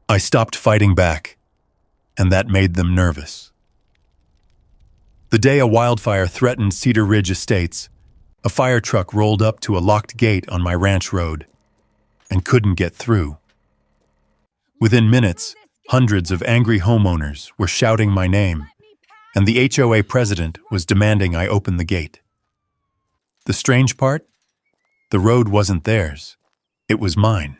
I stopped fighting back, and that made them nervous. The day a wildfire threatened Cedar Ridge Estates, a fire truck rolled up to a locked gate on my ranch road and couldn't get through. Within minutes, hundreds of angry homeowners were shouting my name, and the HOA president was demanding I open the gate. The strange part? The road wasn't theirs. It was mine.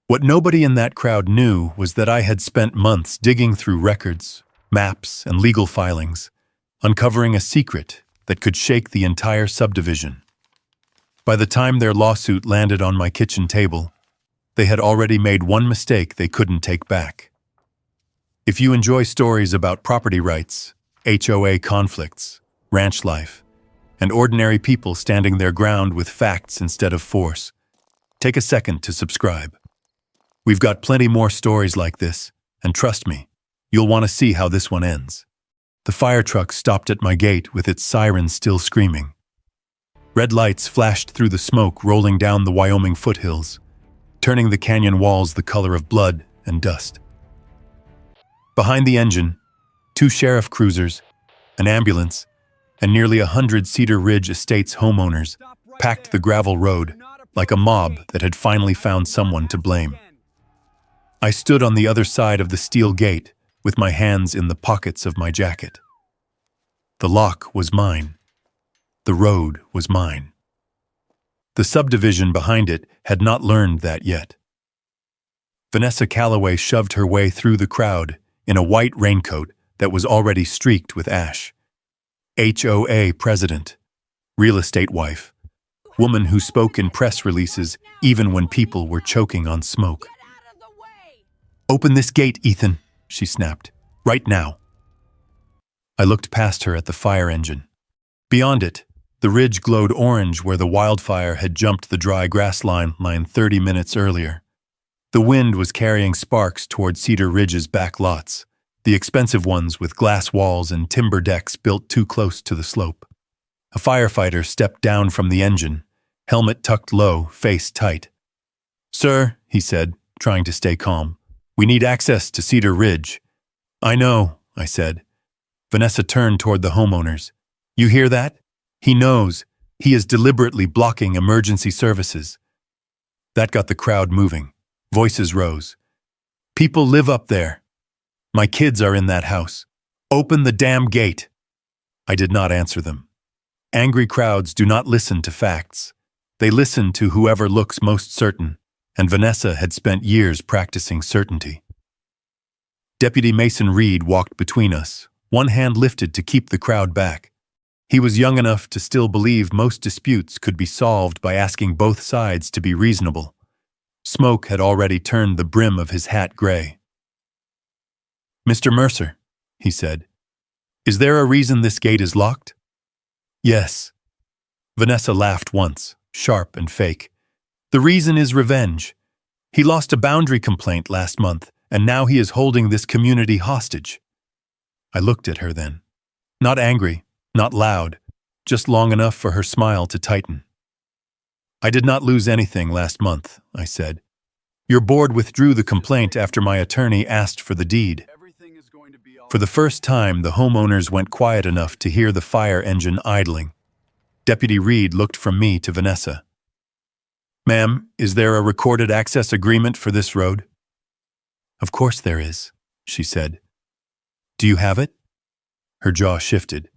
What nobody in that crowd knew was that I had spent months digging through records, maps, and legal filings, uncovering a secret that could shake the entire subdivision. By the time their lawsuit landed on my kitchen table, they had already made one mistake they couldn't take back. If you enjoy stories about property rights, HOA conflicts, ranch life, and ordinary people standing their ground with facts instead of force, take a second to subscribe. We've got plenty more stories like this, and trust me, you'll want to see how this one ends. The fire truck stopped at my gate with its siren still screaming. Red lights flashed through the smoke rolling down the Wyoming foothills, turning the canyon walls the color of blood and dust. Behind the engine, 2 sheriff cruisers, an ambulance, and nearly 100 Cedar Ridge Estates homeowners packed the gravel road like a mob that had finally found someone to blame. I stood on the other side of the steel gate with my hands in the pockets of my jacket. The lock was mine. The road was mine. The subdivision behind it had not learned that yet. Vanessa Calloway shoved her way through the crowd in a white raincoat that was already streaked with ash. HOA president, real estate wife, woman who spoke in press releases even when people were choking on smoke. "Open this gate, Ethan," she snapped. "Right now." I looked past her at the fire engine. Beyond it, the ridge glowed orange where the wildfire had jumped the dry grass line 30 minutes earlier. The wind was carrying sparks toward Cedar Ridge's back lots, the expensive ones with glass walls and timber decks built too close to the slope. A firefighter stepped down from the engine, helmet tucked low, face tight. "Sir," he said, trying to stay calm, "we need access to Cedar Ridge." "I know," I said. Vanessa turned toward the homeowners. "You hear that? He knows. He is deliberately blocking emergency services." That got the crowd moving. Voices rose. "People live up there. My kids are in that house. Open the damn gate." I did not answer them. Angry crowds do not listen to facts. They listen to whoever looks most certain, and Vanessa had spent years practicing certainty. Deputy Mason Reed walked between us, one hand lifted to keep the crowd back. He was young enough to still believe most disputes could be solved by asking both sides to be reasonable. Smoke had already turned the brim of his hat gray. "Mr. Mercer," he said, "is there a reason this gate is locked?" "Yes." Vanessa laughed once, sharp and fake. "The reason is revenge. He lost a boundary complaint last month, and now he is holding this community hostage." I looked at her then. Not angry, not loud, just long enough for her smile to tighten. "I did not lose anything last month," I said. "Your board withdrew the complaint after my attorney asked for the deed." For the first time, the homeowners went quiet enough to hear the fire engine idling. Deputy Reed looked from me to Vanessa. "Ma'am, is there a recorded access agreement for this road?" "Of course there is," she said. "Do you have it?" Her jaw shifted.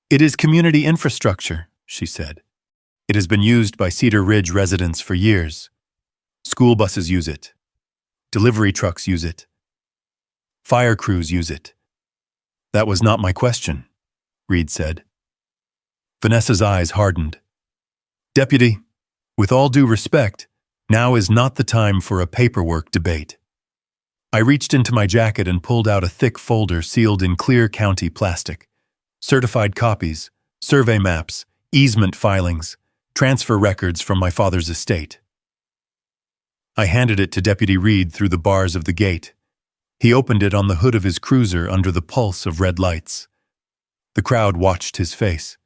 "It is community infrastructure," she said. "It has been used by Cedar Ridge residents for years. School buses use it. Delivery trucks use it. Fire crews use it." "That was not my question," Reed said. Vanessa's eyes hardened. "Deputy, with all due respect, now is not the time for a paperwork debate." I reached into my jacket and pulled out a thick folder sealed in clear county plastic. Certified copies, survey maps, easement filings, transfer records from my father's estate. I handed it to Deputy Reed through the bars of the gate. He opened it on the hood of his cruiser under the pulse of red lights. The crowd watched his face.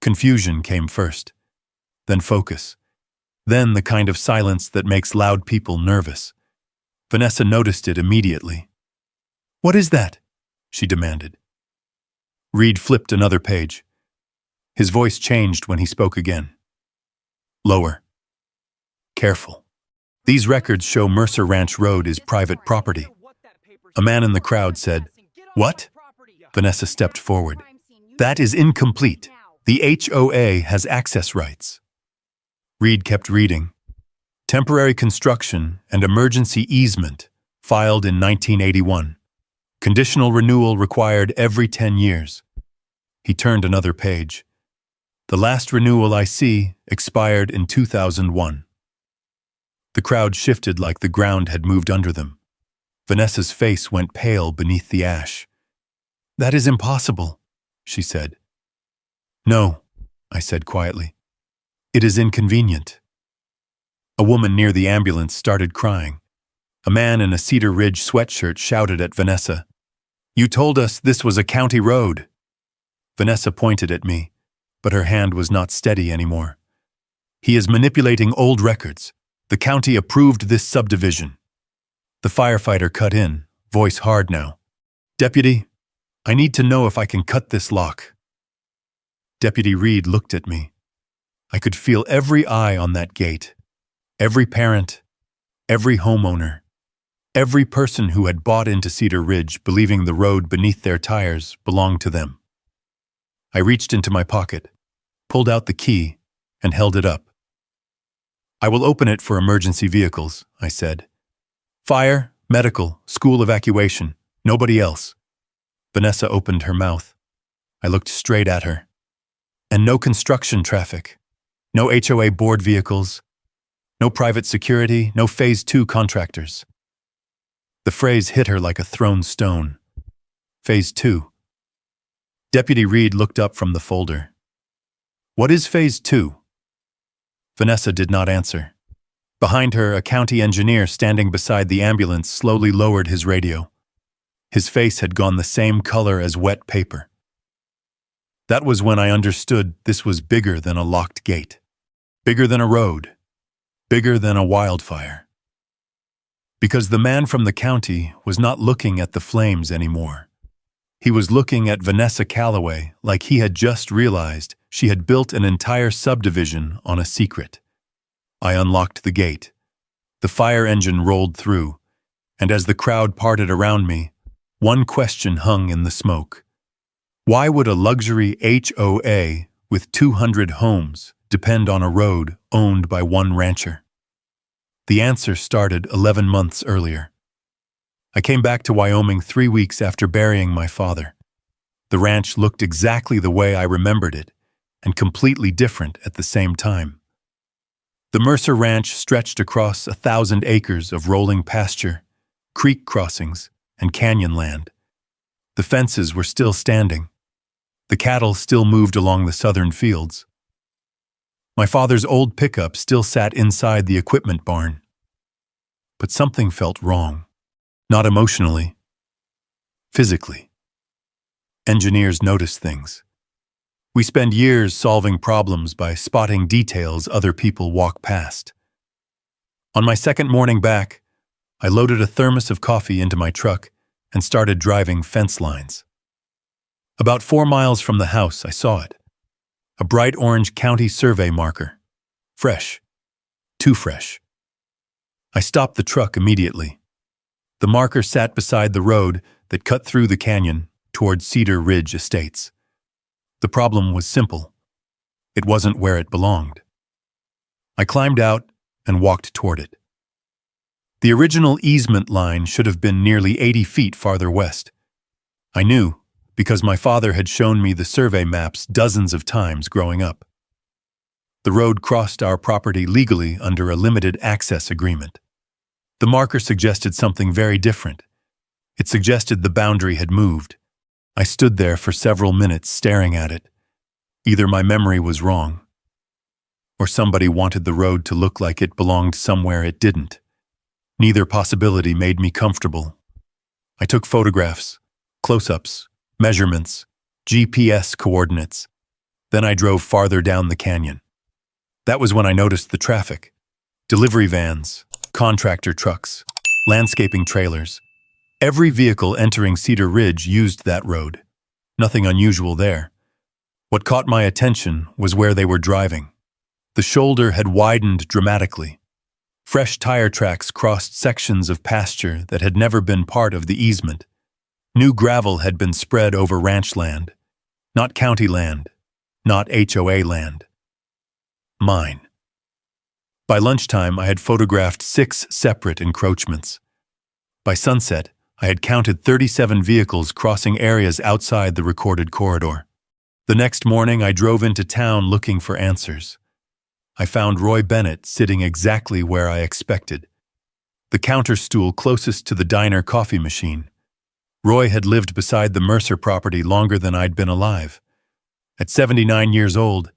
Confusion came first, then focus, then the kind of silence that makes loud people nervous. Vanessa noticed it immediately. "What is that?" she demanded. Reed flipped another page. His voice changed when he spoke again. "Lower. Careful. These records show Mercer Ranch Road is private property." A man in the crowd said, "What?" Vanessa stepped forward. "That is incomplete. The HOA has access rights." Reed kept reading. "Temporary construction and emergency easement, filed in 1981. Conditional renewal required every 10 years. He turned another page. "The last renewal I see expired in 2001. The crowd shifted like the ground had moved under them. Vanessa's face went pale beneath the ash. "That is impossible," she said. "No," I said quietly. "It is inconvenient." A woman near the ambulance started crying. A man in a Cedar Ridge sweatshirt shouted at Vanessa, "You told us this was a county road." Vanessa pointed at me, but her hand was not steady anymore. "He is manipulating old records. The county approved this subdivision." The firefighter cut in, voice hard now. "Deputy, I need to know if I can cut this lock." Deputy Reed looked at me. I could feel every eye on that gate. Every parent, every homeowner, every person who had bought into Cedar Ridge believing the road beneath their tires belonged to them. I reached into my pocket, pulled out the key, and held it up. "I will open it for emergency vehicles," I said. "Fire, medical, school evacuation, nobody else." Vanessa opened her mouth. I looked straight at her. "And no construction traffic, no HOA board vehicles, no private security, no Phase 2 contractors." The phrase hit her like a thrown stone. Phase 2. Deputy Reed looked up from the folder. "What is Phase 2? Vanessa did not answer. Behind her, a county engineer standing beside the ambulance slowly lowered his radio. His face had gone the same color as wet paper. That was when I understood this was bigger than a locked gate, bigger than a road, bigger than a wildfire. Because the man from the county was not looking at the flames anymore. He was looking at Vanessa Calloway like he had just realized she had built an entire subdivision on a secret. I unlocked the gate. The fire engine rolled through, and as the crowd parted around me, one question hung in the smoke. Why would a luxury HOA with 200 homes depend on a road owned by one rancher? The answer started 11 months earlier. I came back to Wyoming 3 weeks after burying my father. The ranch looked exactly the way I remembered it, and completely different at the same time. The Mercer Ranch stretched across 1,000 acres of rolling pasture, creek crossings, and canyon land. The fences were still standing. The cattle still moved along the southern fields. My father's old pickup still sat inside the equipment barn. But something felt wrong. Not emotionally, physically. Engineers notice things. We spend years solving problems by spotting details other people walk past. On my second morning back, I loaded a thermos of coffee into my truck and started driving fence lines. About 4 miles from the house, I saw it. A bright orange county survey marker. Fresh. Too fresh. I stopped the truck immediately. The marker sat beside the road that cut through the canyon toward Cedar Ridge Estates. The problem was simple. It wasn't where it belonged. I climbed out and walked toward it. The original easement line should have been nearly 80 feet farther west. I knew, because my father had shown me the survey maps dozens of times growing up. The road crossed our property legally under a limited access agreement. The marker suggested something very different. It suggested the boundary had moved. I stood there for several minutes staring at it. Either my memory was wrong, or somebody wanted the road to look like it belonged somewhere it didn't. Neither possibility made me comfortable. I took photographs, close-ups, measurements, GPS coordinates. Then I drove farther down the canyon. That was when I noticed the traffic. Delivery vans, contractor trucks, landscaping trailers. Every vehicle entering Cedar Ridge used that road. Nothing unusual there. What caught my attention was where they were driving. The shoulder had widened dramatically. Fresh tire tracks crossed sections of pasture that had never been part of the easement. New gravel had been spread over ranch land. Not county land. Not HOA land. Mine. By lunchtime, I had photographed 6 separate encroachments. By sunset, I had counted 37 vehicles crossing areas outside the recorded corridor. The next morning, I drove into town looking for answers. I found Roy Bennett sitting exactly where I expected. The counter stool closest to the diner coffee machine. Roy had lived beside the Mercer property longer than I'd been alive. At 79 years old,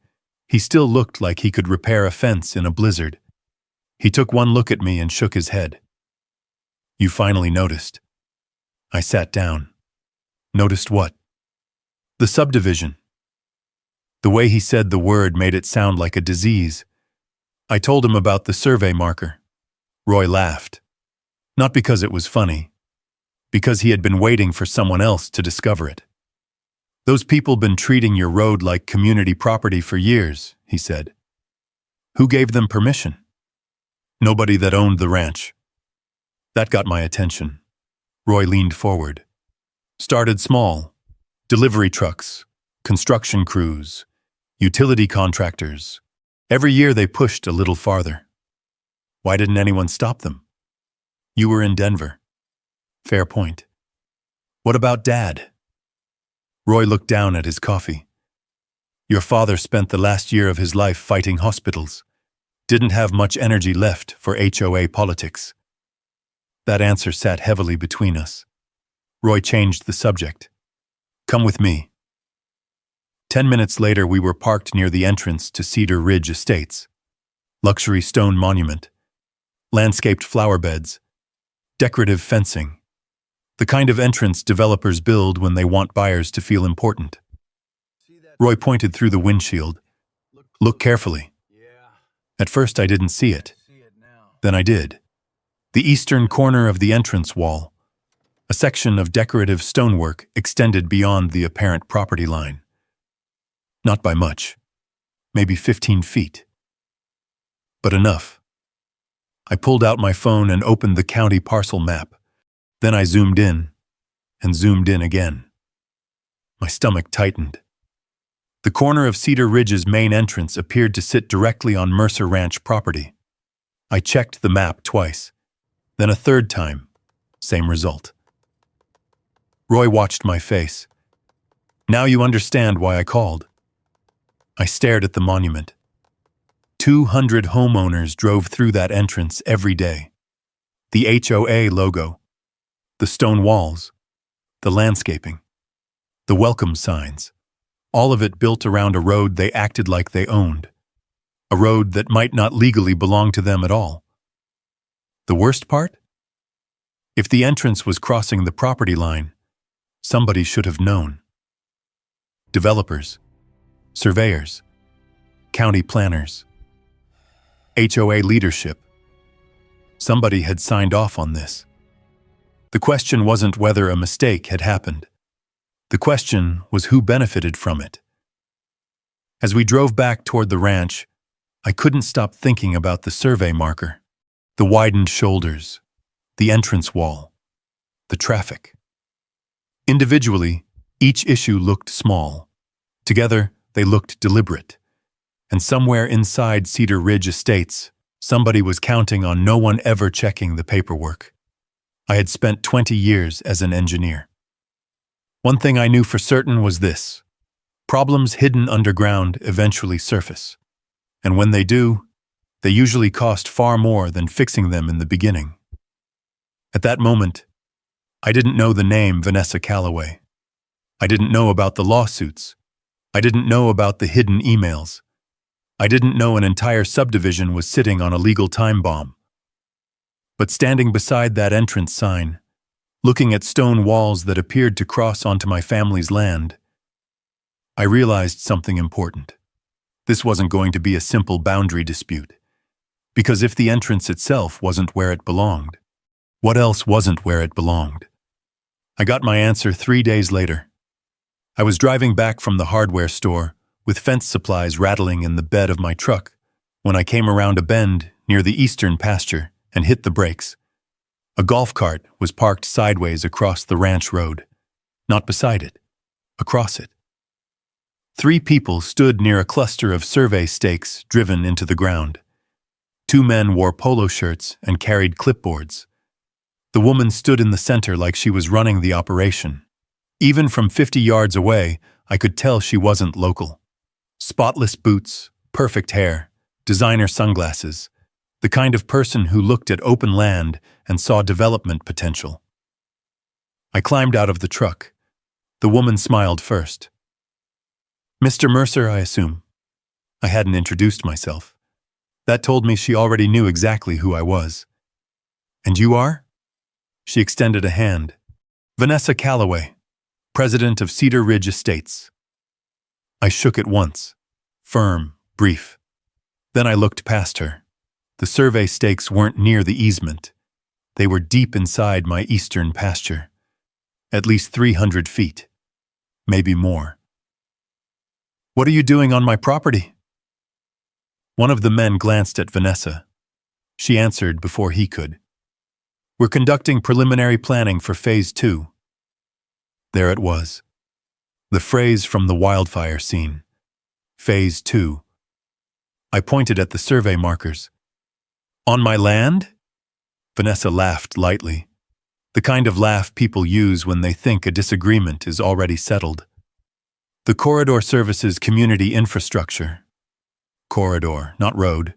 he still looked like he could repair a fence in a blizzard. He took one look at me and shook his head. "You finally noticed." I sat down. Noticed what? The subdivision. The way he said the word made it sound like a disease. I told him about the survey marker. Roy laughed. Not because it was funny. Because he had been waiting for someone else to discover it. "Those people been treating your road like community property for years," he said. "Who gave them permission?" "Nobody that owned the ranch." That got my attention. Roy leaned forward. "Started small. Delivery trucks, construction crews, utility contractors. Every year they pushed a little farther. Why didn't anyone stop them?" "You were in Denver." "Fair point." "What about Dad?" Roy looked down at his coffee. "Your father spent the last year of his life fighting hospitals. Didn't have much energy left for HOA politics." That answer sat heavily between us. Roy changed the subject. "Come with me." 10 minutes later, we were parked near the entrance to Cedar Ridge Estates. Luxury stone monument. Landscaped flower beds. Decorative fencing. The kind of entrance developers build when they want buyers to feel important. Roy pointed through the windshield. "Look carefully." At first I didn't see it. Then I did. The eastern corner of the entrance wall. A section of decorative stonework extended beyond the apparent property line. Not by much. Maybe 15 feet. But enough. I pulled out my phone and opened the county parcel map. Then I zoomed in, and zoomed in again. My stomach tightened. The corner of Cedar Ridge's main entrance appeared to sit directly on Mercer Ranch property. I checked the map twice, then a third time. Same result. Roy watched my face. "Now you understand why I called." I stared at the monument. 200 homeowners drove through that entrance every day. The HOA logo. The stone walls, the landscaping, the welcome signs, all of it built around a road they acted like they owned, a road that might not legally belong to them at all. The worst part? If the entrance was crossing the property line, somebody should have known. Developers, surveyors, county planners, HOA leadership. Somebody had signed off on this. The question wasn't whether a mistake had happened. The question was who benefited from it. As we drove back toward the ranch, I couldn't stop thinking about the survey marker, the widened shoulders, the entrance wall, the traffic. Individually, each issue looked small. Together, they looked deliberate. And somewhere inside Cedar Ridge Estates, somebody was counting on no one ever checking the paperwork. I had spent 20 years as an engineer. One thing I knew for certain was this: problems hidden underground eventually surface. And when they do, they usually cost far more than fixing them in the beginning. At that moment, I didn't know the name Vanessa Calloway. I didn't know about the lawsuits. I didn't know about the hidden emails. I didn't know an entire subdivision was sitting on a legal time bomb. But standing beside that entrance sign, looking at stone walls that appeared to cross onto my family's land, I realized something important. This wasn't going to be a simple boundary dispute, because if the entrance itself wasn't where it belonged, What else wasn't where it belonged? I got my answer 3 days later. I was driving back from the hardware store, with fence supplies rattling in the bed of my truck, when I came around a bend near the eastern pasture and hit the brakes. A golf cart was parked sideways across the ranch road. Not beside it, across it. 3 people stood near a cluster of survey stakes driven into the ground. 2 men wore polo shirts and carried clipboards. The woman stood in the center like she was running the operation. Even from 50 yards away, I could tell she wasn't local. Spotless boots, perfect hair, designer sunglasses, the kind of person who looked at open land and saw development potential. I climbed out of the truck. The woman smiled first. "Mr. Mercer, I assume." I hadn't introduced myself. That told me she already knew exactly who I was. "And you are?" She extended a hand. "Vanessa Calloway, president of Cedar Ridge Estates." I shook it once. Firm, brief. Then I looked past her. The survey stakes weren't near the easement. They were deep inside my eastern pasture. At least 300 feet. Maybe more. "What are you doing on my property?" One of the men glanced at Vanessa. She answered before he could. "We're conducting preliminary planning for Phase 2. There it was. The phrase from the wildfire scene. Phase 2. I pointed at the survey markers. "On my land?" Vanessa laughed lightly. The kind of laugh people use when they think a disagreement is already settled. "The corridor services community infrastructure." Corridor, not road.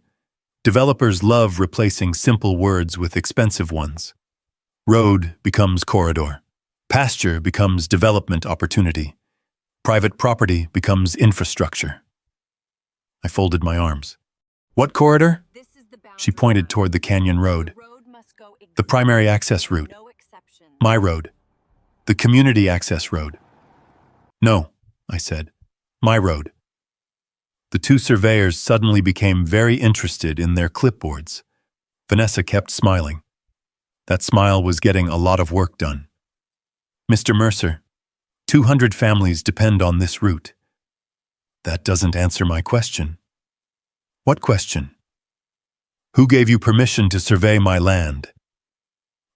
Developers love replacing simple words with expensive ones. Road becomes corridor. Pasture becomes development opportunity. Private property becomes infrastructure. I folded my arms. "What corridor?" She pointed toward the canyon road. "The primary access route." "My road." "The community access road." "No," I said. "My road." The 2 surveyors suddenly became very interested in their clipboards. Vanessa kept smiling. That smile was getting a lot of work done. "Mr. Mercer, 200 families depend on this route." That doesn't answer my question. "What question?" "Who gave you permission to survey my land?"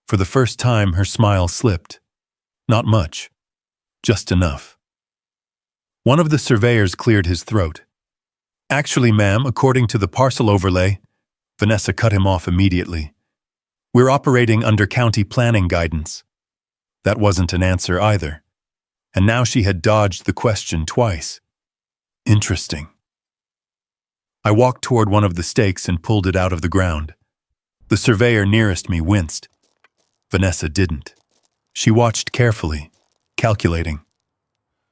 For the first time, her smile slipped. Not much. Just enough. One of the surveyors cleared his throat. "Actually, ma'am, according to the parcel overlay," Vanessa cut him off immediately. "We're operating under county planning guidance." That wasn't an answer either. And now she had dodged the question twice. Interesting. I walked toward one of the stakes and pulled it out of the ground. The surveyor nearest me winced. Vanessa didn't. She watched carefully, calculating.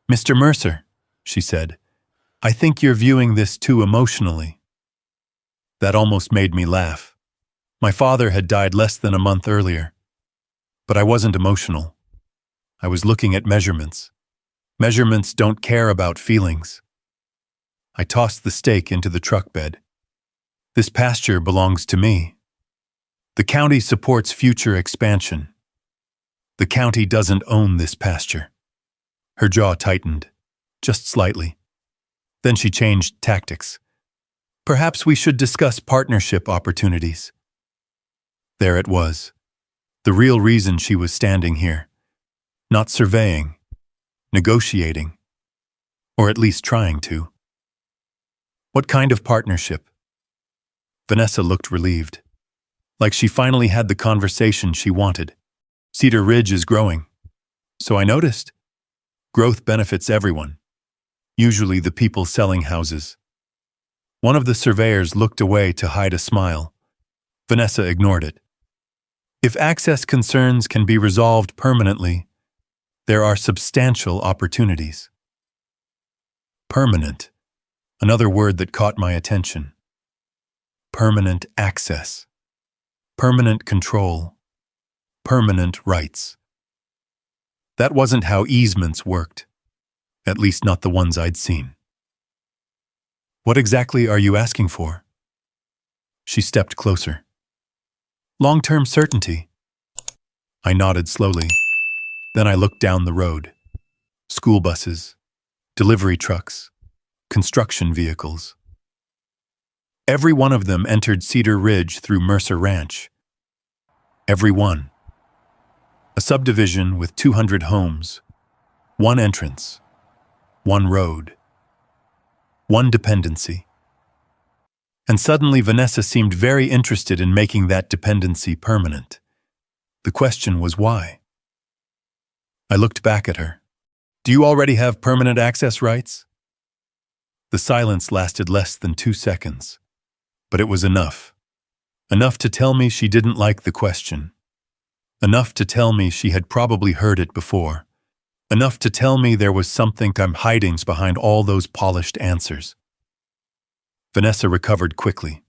"Mr. Mercer," she said, "I think you're viewing this too emotionally." That almost made me laugh. My father had died less than a month earlier. But I wasn't emotional. I was looking at measurements. Measurements don't care about feelings. I tossed the stake into the truck bed. "This pasture belongs to me. The county supports future expansion. The county doesn't own this pasture." Her jaw tightened, just slightly. Then she changed tactics. "Perhaps we should discuss partnership opportunities." There it was. The real reason she was standing here. Not surveying, negotiating, or at least trying to. "What kind of partnership?" Vanessa looked relieved. Like she finally had the conversation she wanted. "Cedar Ridge is growing." So I noticed. Growth benefits everyone. Usually the people selling houses. One of the surveyors looked away to hide a smile. Vanessa ignored it. "If access concerns can be resolved permanently, there are substantial opportunities." Permanent. Another word that caught my attention. Permanent access. Permanent control. Permanent rights. That wasn't how easements worked. At least not the ones I'd seen. "What exactly are you asking for?" She stepped closer. "Long-term certainty. I nodded slowly. Then I looked down the road. School buses, delivery trucks, construction vehicles. Every one of them entered Cedar Ridge through Mercer Ranch. Every one. A subdivision with 200 homes, one entrance, one road, one dependency. And suddenly Vanessa seemed very interested in making that dependency permanent. The question was why? I looked back at her. Do you already have permanent access rights? The silence lasted less than 2 seconds, but it was enough. Enough to tell me she didn't like the question. Enough to tell me she had probably heard it before. Enough to tell me there was something I'm hiding behind all those polished answers. Vanessa recovered quickly.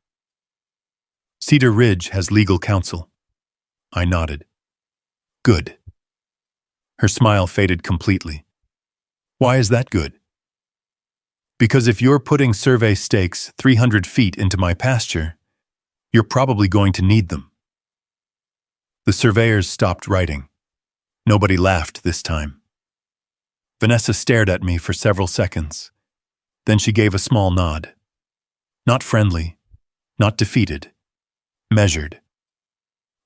Cedar Ridge has legal counsel. I nodded. Good. Her smile faded completely. Why is that good? Because if you're putting survey stakes 300 feet into my pasture, you're probably going to need them. The surveyors stopped writing. Nobody laughed this time. Vanessa stared at me for several seconds. Then she gave a small nod. Not friendly, not defeated, measured.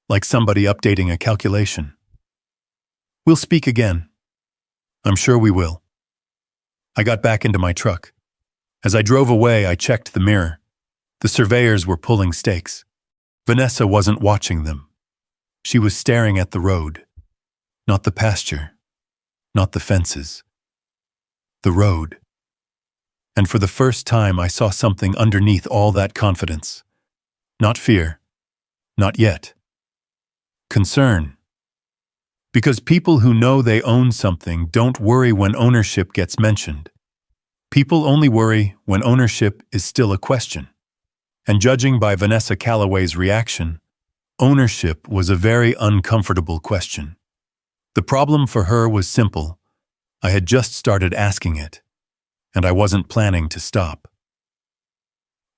Like somebody updating a calculation. We'll speak again. I'm sure we will. I got back into my truck. As I drove away, I checked the mirror. The surveyors were pulling stakes. Vanessa wasn't watching them. She was staring at the road. Not the pasture. Not the fences. The road. And for the first time, I saw something underneath all that confidence. Not fear. Not yet. Concern. Because people who know they own something don't worry when ownership gets mentioned. People only worry when ownership is still a question. And judging by Vanessa Calloway's reaction, ownership was a very uncomfortable question. The problem for her was simple. I had just started asking it, and I wasn't planning to stop.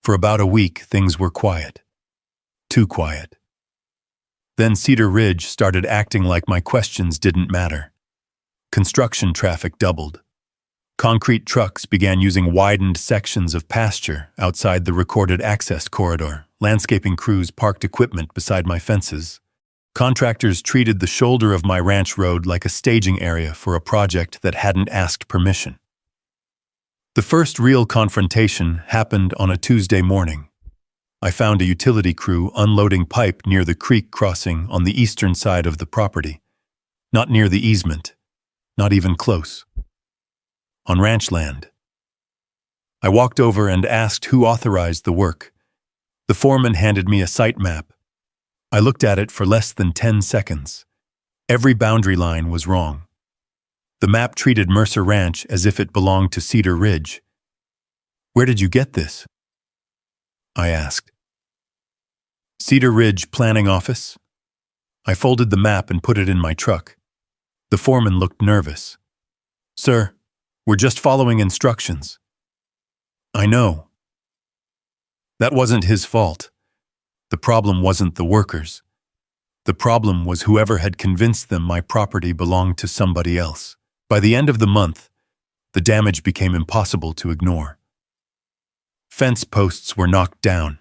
For about a week, things were quiet. Too quiet. Then Cedar Ridge started acting like my questions didn't matter. Construction traffic doubled. Concrete trucks began using widened sections of pasture outside the recorded access corridor. Landscaping crews parked equipment beside my fences. Contractors treated the shoulder of my ranch road like a staging area for a project that hadn't asked permission. The first real confrontation happened on a Tuesday morning. I found a utility crew unloading pipe near the creek crossing on the eastern side of the property. Not near the easement. Not even close. On ranch land. I walked over and asked who authorized the work. The foreman handed me a site map. I looked at it for less than 10 seconds. Every boundary line was wrong. The map treated Mercer Ranch as if it belonged to Cedar Ridge. Where did you get this? I asked. Cedar Ridge Planning Office. I folded the map and put it in my truck. The foreman looked nervous. Sir, we're just following instructions. I know. That wasn't his fault. The problem wasn't the workers. The problem was whoever had convinced them my property belonged to somebody else. By the end of the month, the damage became impossible to ignore. Fence posts were knocked down.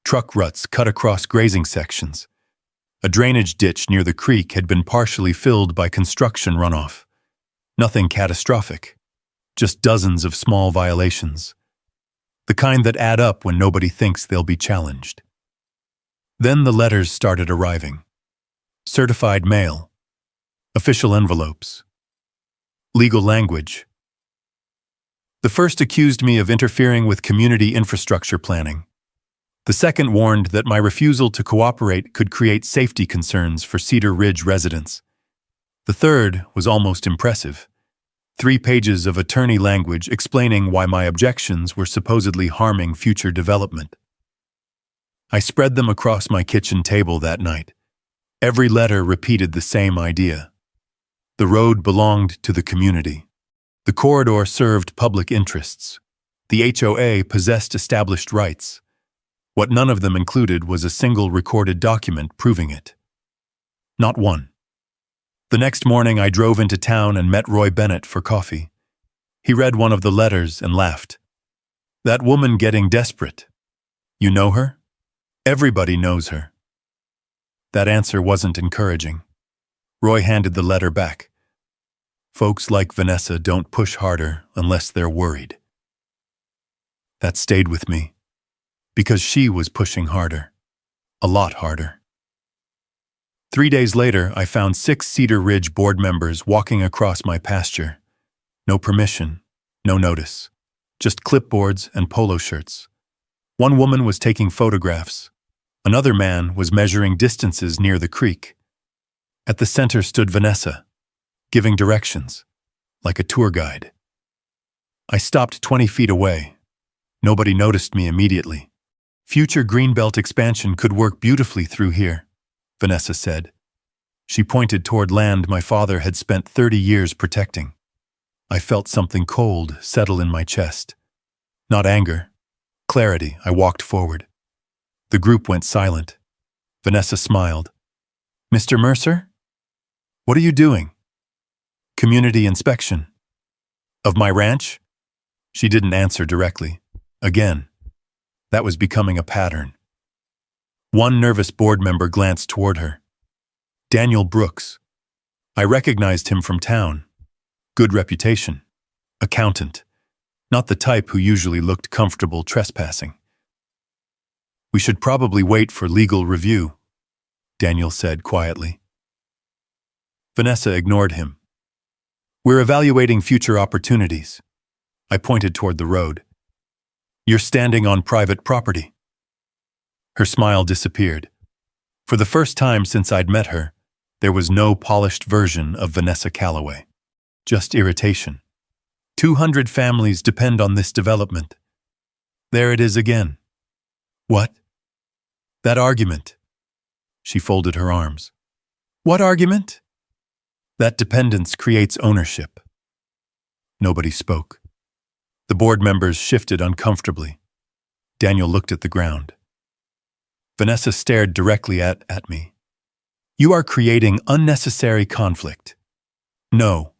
Truck ruts cut across grazing sections. A drainage ditch near the creek had been partially filled by construction runoff. Nothing catastrophic, just dozens of small violations. The kind that add up when nobody thinks they'll be challenged. Then the letters started arriving. Certified mail. Official envelopes. Legal language. The first accused me of interfering with community infrastructure planning. The second warned that my refusal to cooperate could create safety concerns for Cedar Ridge residents. The third was almost impressive. 3 pages of attorney language explaining why my objections were supposedly harming future development. I spread them across my kitchen table that night. Every letter repeated the same idea. The road belonged to the community. The corridor served public interests. The HOA possessed established rights. What none of them included was a single recorded document proving it. Not one. The next morning, I drove into town and met Roy Bennett for coffee. He read one of the letters and laughed. "That woman getting desperate. You know her?" "Everybody knows her." That answer wasn't encouraging. Roy handed the letter back. "Folks like Vanessa don't push harder unless they're worried." That stayed with me, because she was pushing harder, a lot harder. 3 days later, I found 6 Cedar Ridge board members walking across my pasture. No permission, no notice, just clipboards and polo shirts. One woman was taking photographs. Another man was measuring distances near the creek. At the center stood Vanessa, giving directions, like a tour guide. I stopped 20 feet away. Nobody noticed me immediately. "Future Greenbelt expansion could work beautifully through here," Vanessa said. She pointed toward land my father had spent 30 years protecting. I felt something cold settle in my chest. Not anger, clarity. I walked forward. The group went silent. Vanessa smiled. "Mr. Mercer? What are you doing?" "Community inspection." "Of my ranch?" She didn't answer directly. Again, that was becoming a pattern. One nervous board member glanced toward her. Daniel Brooks. I recognized him from town. Good reputation. Accountant. Not the type who usually looked comfortable trespassing. "We should probably wait for legal review," Daniel said quietly. Vanessa ignored him. "We're evaluating future opportunities." I pointed toward the road. "You're standing on private property." Her smile disappeared. For the first time since I'd met her, there was no polished version of Vanessa Calloway. Just irritation. 200 families depend on this development. There it is again. "What?" "That argument." She folded her arms. "What argument?" "That dependence creates ownership." Nobody spoke. The board members shifted uncomfortably. Daniel looked at the ground. Vanessa stared directly at me. "You are creating unnecessary conflict." "No."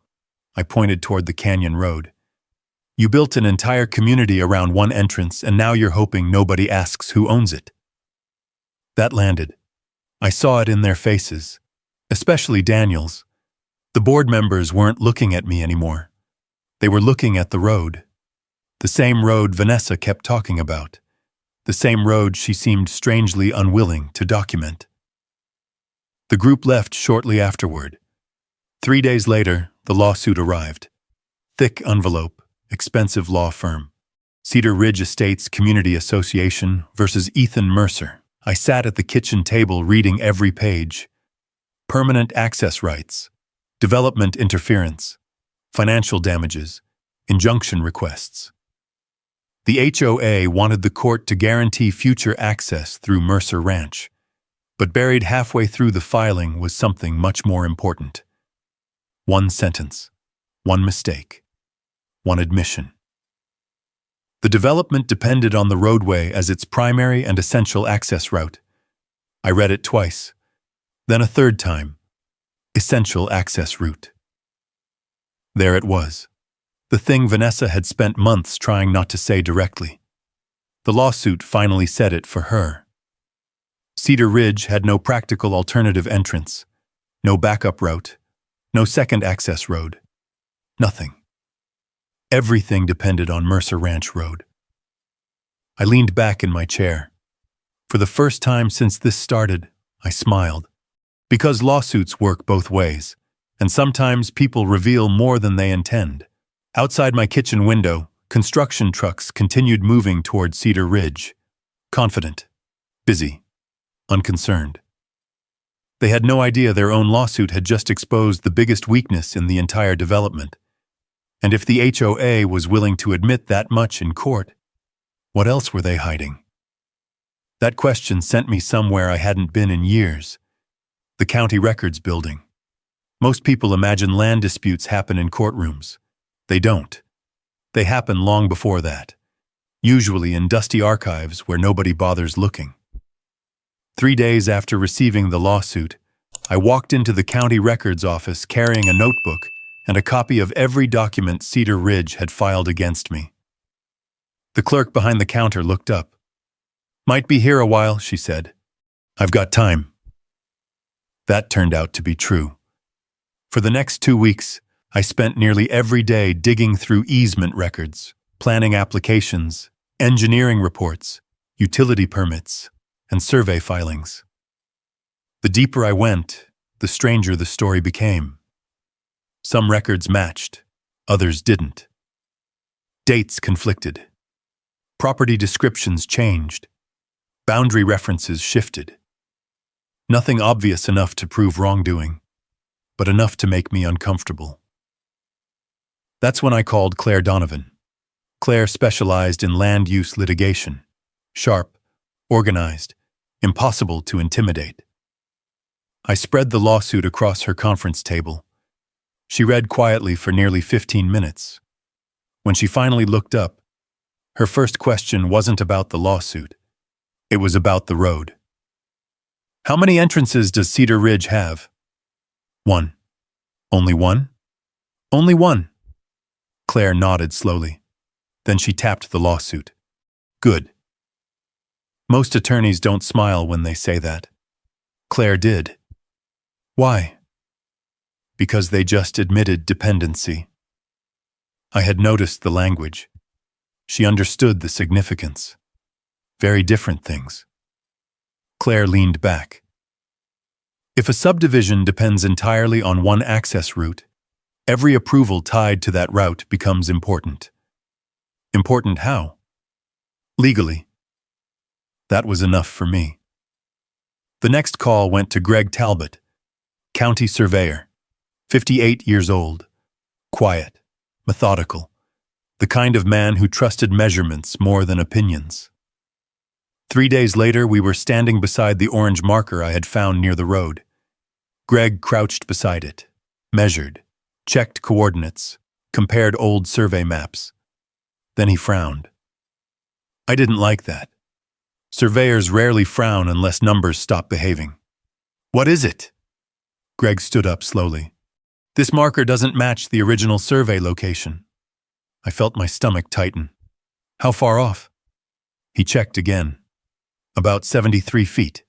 I pointed toward the canyon road. "You built an entire community around one entrance, and now you're hoping nobody asks who owns it." That landed. I saw it in their faces, especially Daniel's. The board members weren't looking at me anymore. They were looking at the road. The same road Vanessa kept talking about. The same road she seemed strangely unwilling to document. The group left shortly afterward. 3 days later, the lawsuit arrived. Thick envelope, expensive law firm. Cedar Ridge Estates Community Association versus Ethan Mercer. I sat at the kitchen table reading every page. Permanent access rights, development interference, financial damages, injunction requests. The HOA wanted the court to guarantee future access through Mercer Ranch, but buried halfway through the filing was something much more important. One sentence, one mistake, one admission. The development depended on the roadway as its primary and essential access route. I read it twice, then a third time. Essential access route. There it was. The thing Vanessa had spent months trying not to say directly. The lawsuit finally said it for her. Cedar Ridge had no practical alternative entrance, no backup route, no second access road. Nothing. Everything depended on Mercer Ranch Road. I leaned back in my chair. For the first time since this started, I smiled. Because lawsuits work both ways, and sometimes people reveal more than they intend. Outside my kitchen window, construction trucks continued moving toward Cedar Ridge. Confident, busy, unconcerned. They had no idea their own lawsuit had just exposed the biggest weakness in the entire development. And if the HOA was willing to admit that much in court, what else were they hiding? That question sent me somewhere I hadn't been in years. The county records building. Most people imagine land disputes happen in courtrooms. They don't. They happen long before that, usually in dusty archives where nobody bothers looking. 3 days after receiving the lawsuit, I walked into the county records office carrying a notebook and a copy of every document Cedar Ridge had filed against me. The clerk behind the counter looked up. "Might be here a while," she said. "I've got time." That turned out to be true. For the next 2 weeks, I spent nearly every day digging through easement records, planning applications, engineering reports, utility permits, and survey filings. The deeper I went, the stranger the story became. Some records matched, others didn't. Dates conflicted. Property descriptions changed. Boundary references shifted. Nothing obvious enough to prove wrongdoing, but enough to make me uncomfortable. That's when I called Claire Donovan. Claire specialized in land use litigation. Sharp, organized, impossible to intimidate. I spread the lawsuit across her conference table. She read quietly for nearly 15 minutes. When she finally looked up, her first question wasn't about the lawsuit. It was about the road. "How many entrances does Cedar Ridge have?" "One." "Only one?" "Only one." Claire nodded slowly. Then she tapped the lawsuit. "Good." Most attorneys don't smile when they say that. Claire did. Why? Because they just admitted dependency. I had noticed the language. She understood the significance. Very different things. Claire leaned back. If a subdivision depends entirely on one access route, every approval tied to that route becomes important. Important how? Legally. That was enough for me. The next call went to Greg Talbot, county surveyor, 58 years old, quiet, methodical, the kind of man who trusted measurements more than opinions. 3 days later, we were standing beside the orange marker I had found near the road. Greg crouched beside it, measured, checked coordinates, compared old survey maps. Then he frowned. I didn't like that. Surveyors rarely frown unless numbers stop behaving. "What is it?" Greg stood up slowly. "This marker doesn't match the original survey location." I felt my stomach tighten. "How far off?" He checked again. "About 73 feet.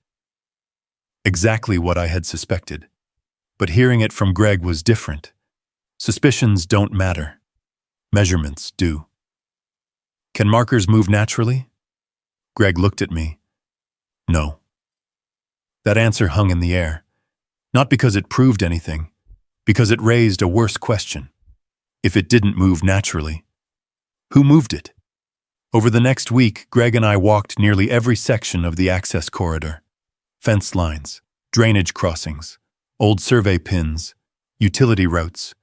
Exactly what I had suspected. But hearing it from Greg was different. Suspicions don't matter. Measurements do. "Can markers move naturally?" Greg looked at me. No. That answer hung in the air. Not because it proved anything, because it raised a worse question. If it didn't move naturally, who moved it? Over the next week, Greg and I walked nearly every section of the access corridor. Fence lines, drainage crossings, old survey pins, utility routes.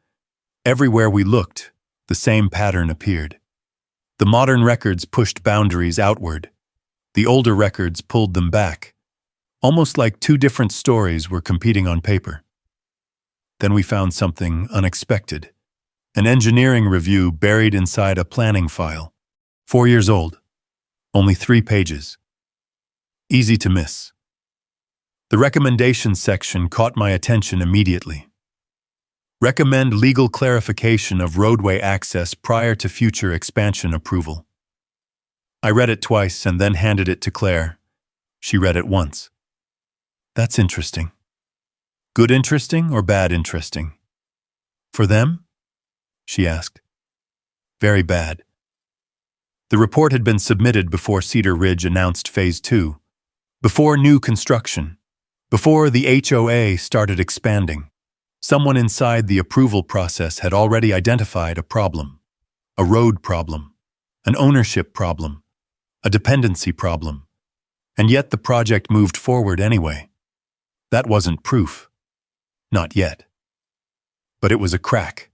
Everywhere we looked, the same pattern appeared. The modern records pushed boundaries outward. The older records pulled them back, almost like two different stories were competing on paper. Then we found something unexpected. An engineering review buried inside a planning file. 4 years old. Only 3 pages. Easy to miss. The recommendations section caught my attention immediately. Recommend legal clarification of roadway access prior to future expansion approval. I read it twice and then handed it to Claire. She read it once. That's interesting. Good interesting or bad interesting? For them? She asked. Very bad. The report had been submitted before Cedar Ridge announced Phase 2, before new construction, before the HOA started expanding. Someone inside the approval process had already identified a problem, a road problem, an ownership problem, a dependency problem, and yet the project moved forward anyway. That wasn't proof. Not yet. But it was a crack.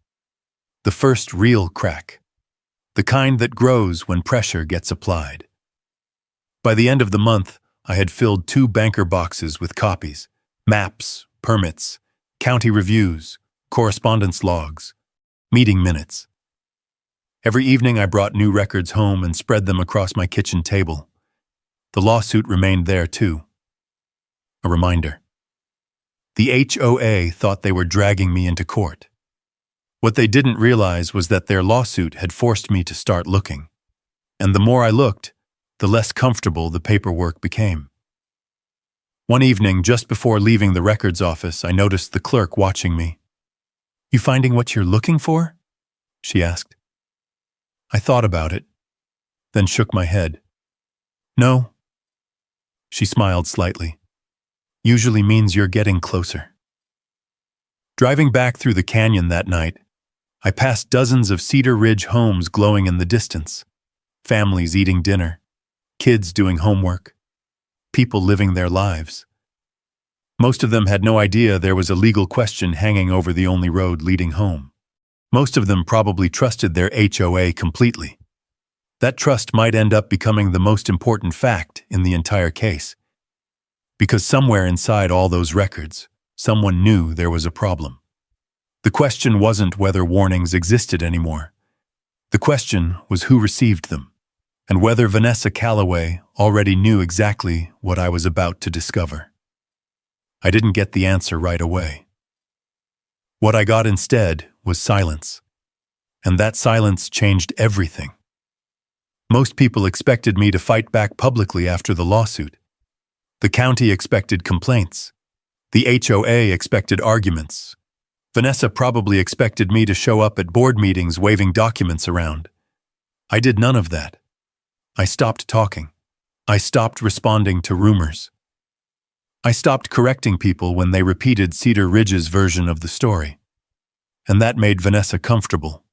The first real crack. The kind that grows when pressure gets applied. By the end of the month, I had filled 2 banker boxes with copies, maps, permits, county reviews, correspondence logs, meeting minutes. Every evening I brought new records home and spread them across my kitchen table. The lawsuit remained there too. A reminder. The HOA thought they were dragging me into court. What they didn't realize was that their lawsuit had forced me to start looking. And the more I looked, the less comfortable the paperwork became. One evening, just before leaving the records office, I noticed the clerk watching me. "You finding what you're looking for?" she asked. I thought about it, then shook my head. "No." She smiled slightly. "Usually means you're getting closer." Driving back through the canyon that night, I passed dozens of Cedar Ridge homes glowing in the distance. Families eating dinner, kids doing homework, people living their lives. Most of them had no idea there was a legal question hanging over the only road leading home. Most of them probably trusted their HOA completely. That trust might end up becoming the most important fact in the entire case. Because somewhere inside all those records, someone knew there was a problem. The question wasn't whether warnings existed anymore. The question was who received them, and whether Vanessa Calloway already knew exactly what I was about to discover. I didn't get the answer right away. What I got instead was silence, and that silence changed everything. Most people expected me to fight back publicly after the lawsuit. The county expected complaints. The HOA expected arguments. Vanessa probably expected me to show up at board meetings waving documents around. I did none of that. I stopped talking. I stopped responding to rumors. I stopped correcting people when they repeated Cedar Ridge's version of the story. And that made Vanessa comfortable.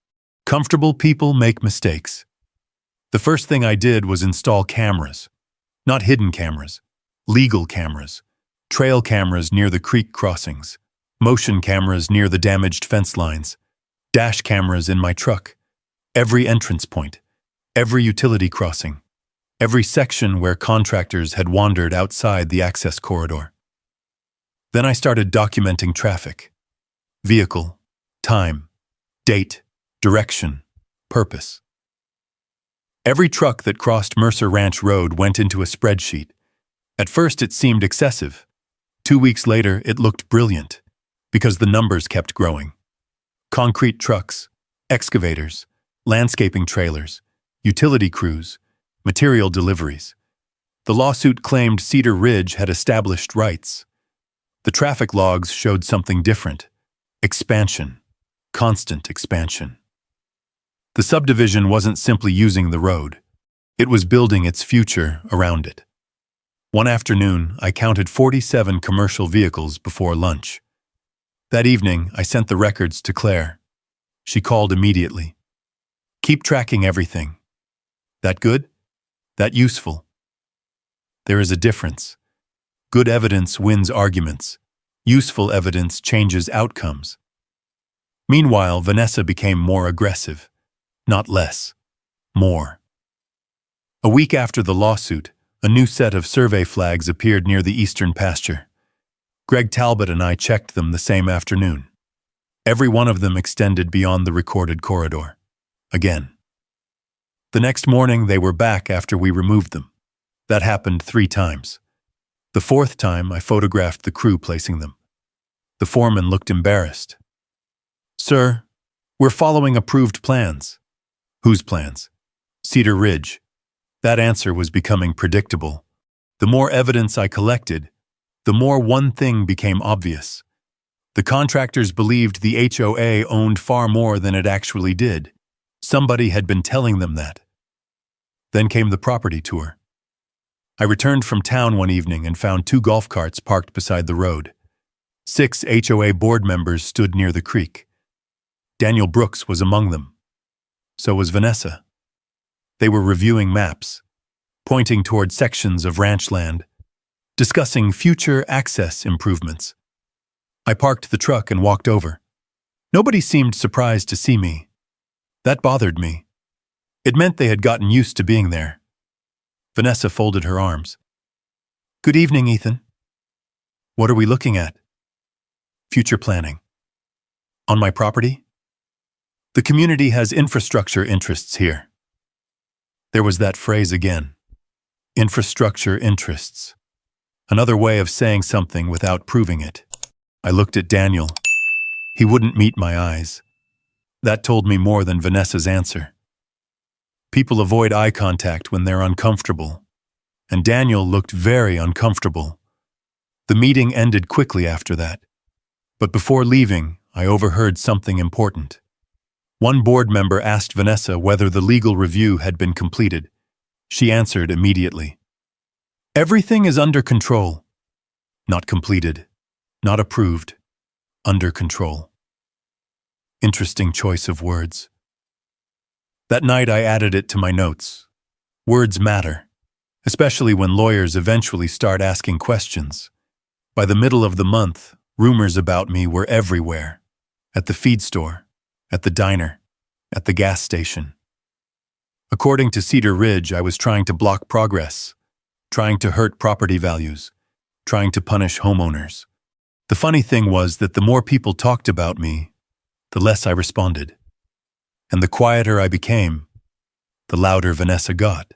Comfortable people make mistakes. The first thing I did was install cameras. Not hidden cameras. Legal cameras. Trail cameras near the creek crossings. Motion cameras near the damaged fence lines. Dash cameras in my truck. Every entrance point. Every utility crossing. Every section where contractors had wandered outside the access corridor. Then I started documenting traffic. Vehicle, time, date, direction, purpose. Every truck that crossed Mercer Ranch Road went into a spreadsheet. At first it seemed excessive. 2 weeks later it looked brilliant, because the numbers kept growing. Concrete trucks, excavators, landscaping trailers, utility crews, material deliveries. The lawsuit claimed Cedar Ridge had established rights. The traffic logs showed something different. Expansion. Constant expansion. The subdivision wasn't simply using the road. It was building its future around it. One afternoon, I counted 47 commercial vehicles before lunch. That evening, I sent the records to Claire. She called immediately. "Keep tracking everything. That good? That useful?" There is a difference. Good evidence wins arguments. Useful evidence changes outcomes. Meanwhile, Vanessa became more aggressive. Not less. More. A week after the lawsuit, a new set of survey flags appeared near the eastern pasture. Greg Talbot and I checked them the same afternoon. Every one of them extended beyond the recorded corridor. Again. The next morning they were back after we removed them. That happened 3 times. The 4th time I photographed the crew placing them. The foreman looked embarrassed. "Sir, we're following approved plans." "Whose plans?" "Cedar Ridge." That answer was becoming predictable. The more evidence I collected, the more one thing became obvious. The contractors believed the HOA owned far more than it actually did. Somebody had been telling them that. Then came the property tour. I returned from town one evening and found 2 golf carts parked beside the road. 6 HOA board members stood near the creek. Daniel Brooks was among them. So was Vanessa. They were reviewing maps, pointing toward sections of ranch land, discussing future access improvements. I parked the truck and walked over. Nobody seemed surprised to see me. That bothered me. It meant they had gotten used to being there. Vanessa folded her arms. "Good evening, Ethan." "What are we looking at?" "Future planning." "On my property?" "The community has infrastructure interests here." There was that phrase again. Infrastructure interests. Another way of saying something without proving it. I looked at Daniel. He wouldn't meet my eyes. That told me more than Vanessa's answer. People avoid eye contact when they're uncomfortable, and Daniel looked very uncomfortable. The meeting ended quickly after that. But before leaving, I overheard something important. One board member asked Vanessa whether the legal review had been completed. She answered immediately. Everything is under control. Not completed. Not approved. Under control. Interesting choice of words. That night I added it to my notes. Words matter, especially when lawyers eventually start asking questions. By the middle of the month, rumors about me were everywhere. At the feed store, at the diner, at the gas station. According to Cedar Ridge, I was trying to block progress, trying to hurt property values, trying to punish homeowners. The funny thing was that the more people talked about me, the less I responded. And the quieter I became, the louder Vanessa got.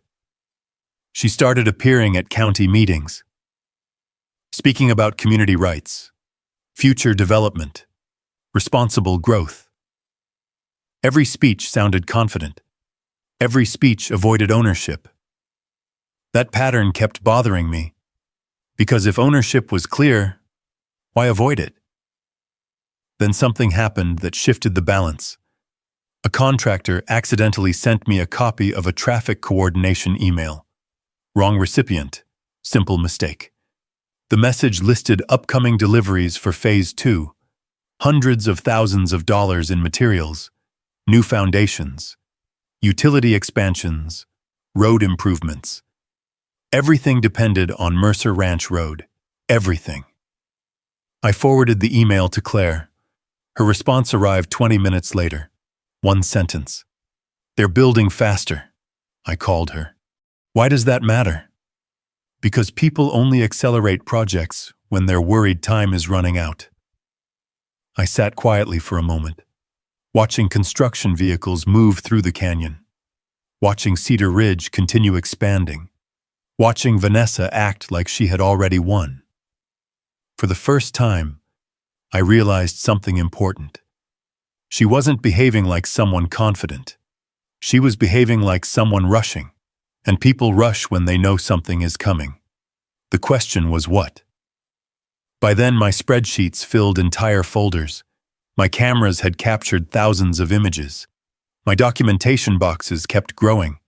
She started appearing at county meetings, speaking about community rights, future development, responsible growth. Every speech sounded confident. Every speech avoided ownership. That pattern kept bothering me, because if ownership was clear, why avoid it? Then something happened that shifted the balance. A contractor accidentally sent me a copy of a traffic coordination email. Wrong recipient. Simple mistake. The message listed upcoming deliveries for Phase 2, hundreds of thousands of dollars in materials, new foundations, utility expansions, road improvements. Everything depended on Mercer Ranch Road. Everything. I forwarded the email to Claire. Her response arrived 20 minutes later. One sentence. They're building faster. I called her. Why does that matter? Because people only accelerate projects when their worried time is running out. I sat quietly for a moment, watching construction vehicles move through the canyon, watching Cedar Ridge continue expanding, watching Vanessa act like she had already won. For the first time, I realized something important. She wasn't behaving like someone confident. She was behaving like someone rushing, and people rush when they know something is coming. The question was what? By then, my spreadsheets filled entire folders. My cameras had captured thousands of images. My documentation boxes kept growing.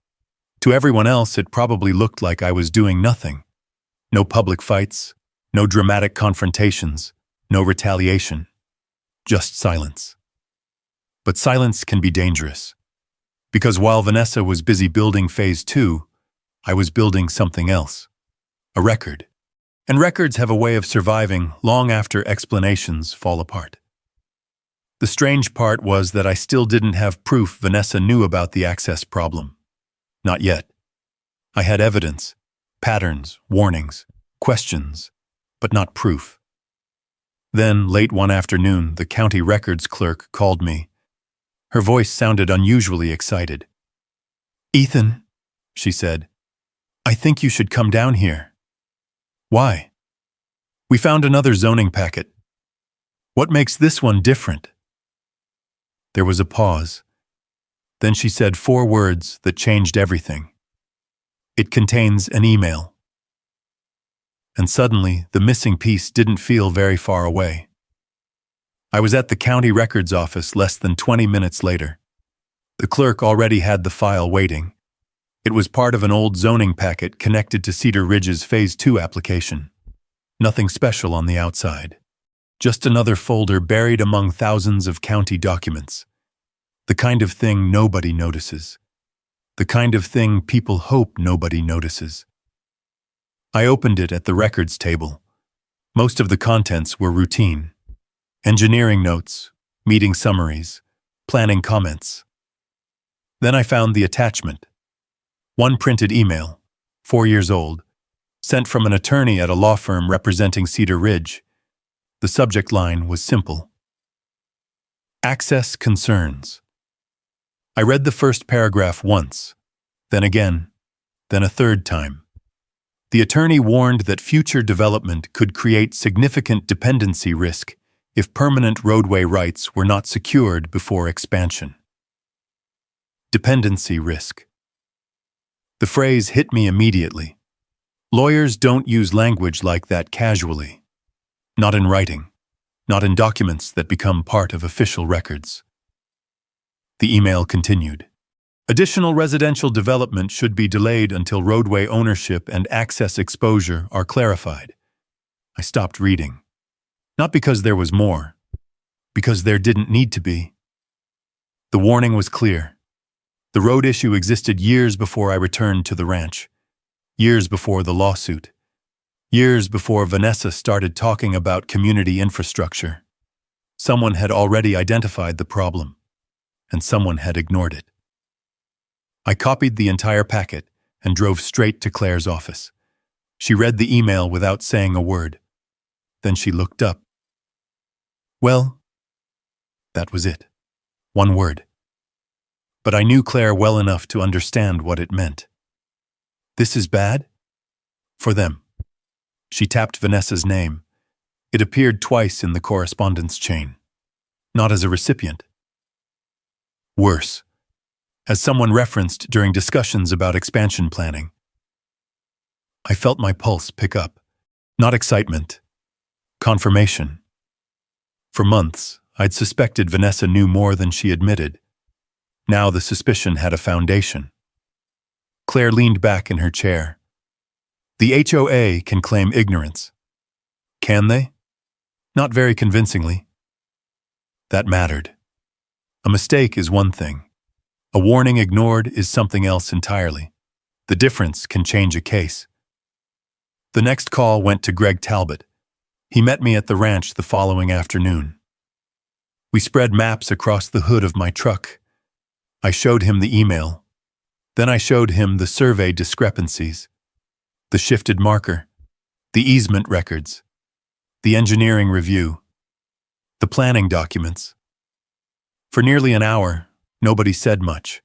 To everyone else, it probably looked like I was doing nothing. No public fights, no dramatic confrontations, no retaliation. Just silence. But silence can be dangerous. Because while Vanessa was busy building Phase 2, I was building something else. A record. And records have a way of surviving long after explanations fall apart. The strange part was that I still didn't have proof Vanessa knew about the access problem. Not yet. I had evidence, patterns, warnings, questions, but not proof. Then, late one afternoon, the county records clerk called me. Her voice sounded unusually excited. "Ethan," she said, "I think you should come down here." "Why?" "We found another zoning packet." "What makes this one different?" There was a pause. Then she said 4 words that changed everything. "It contains an email." And suddenly, the missing piece didn't feel very far away. I was at the county records office less than 20 minutes later. The clerk already had the file waiting. It was part of an old zoning packet connected to Cedar Ridge's Phase 2 application. Nothing special on the outside. Just another folder buried among thousands of county documents. The kind of thing nobody notices. The kind of thing people hope nobody notices. I opened it at the records table. Most of the contents were routine. Engineering notes, meeting summaries, planning comments. Then I found the attachment. One printed email, 4 years old, sent from an attorney at a law firm representing Cedar Ridge. The subject line was simple. Access concerns. I read the first paragraph once, then again, then a third time. The attorney warned that future development could create significant dependency risk if permanent roadway rights were not secured before expansion. Dependency risk. The phrase hit me immediately. Lawyers don't use language like that casually. Not in writing, not in documents that become part of official records. The email continued. Additional residential development should be delayed until roadway ownership and access exposure are clarified. I stopped reading. Not because there was more, because there didn't need to be. The warning was clear. The road issue existed years before I returned to the ranch, years before the lawsuit, years before Vanessa started talking about community infrastructure. Someone had already identified the problem, and someone had ignored it. I copied the entire packet and drove straight to Claire's office. She read the email without saying a word. Then she looked up. Well, that was it. One word. But I knew Claire well enough to understand what it meant. This is bad? For them. She tapped Vanessa's name. It appeared twice in the correspondence chain. Not as a recipient. Worse. As someone referenced during discussions about expansion planning. I felt my pulse pick up. Not excitement. Confirmation. For months, I'd suspected Vanessa knew more than she admitted. Now the suspicion had a foundation. Claire leaned back in her chair. The HOA can claim ignorance. Can they? Not very convincingly. That mattered. A mistake is one thing. A warning ignored is something else entirely. The difference can change a case. The next call went to Greg Talbot. He met me at the ranch the following afternoon. We spread maps across the hood of my truck. I showed him the email. Then I showed him the survey discrepancies, the shifted marker, the easement records, the engineering review, the planning documents. For nearly an hour, nobody said much.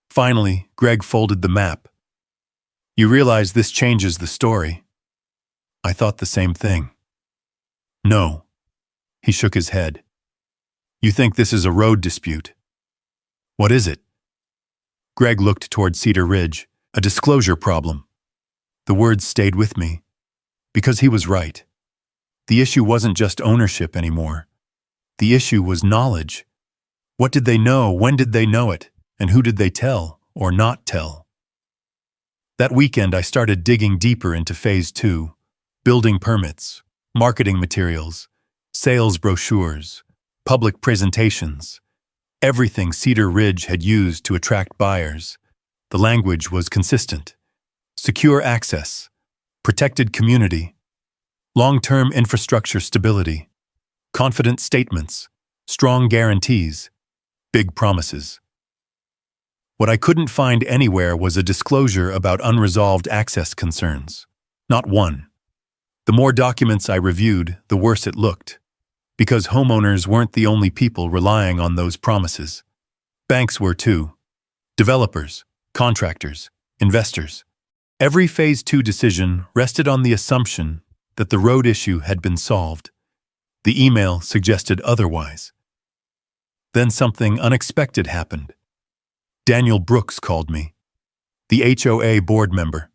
Finally, Greg folded the map. You realize this changes the story. I thought the same thing. No. He shook his head. You think this is a road dispute. What is it? Greg looked toward Cedar Ridge, a disclosure problem. The words stayed with me, because he was right. The issue wasn't just ownership anymore. The issue was knowledge. What did they know, when did they know it, and who did they tell or not tell? That weekend I started digging deeper into Phase 2, building permits, marketing materials, sales brochures, public presentations. Everything Cedar Ridge had used to attract buyers. The language was consistent. Secure access, protected community, long-term infrastructure stability, confident statements, strong guarantees, big promises. What I couldn't find anywhere was a disclosure about unresolved access concerns. Not one. The more documents I reviewed, the worse it looked. Because homeowners weren't the only people relying on those promises. Banks were too. Developers, contractors, investors. Every Phase 2 decision rested on the assumption that the road issue had been solved. The email suggested otherwise. Then something unexpected happened. Daniel Brooks called me. The HOA board member.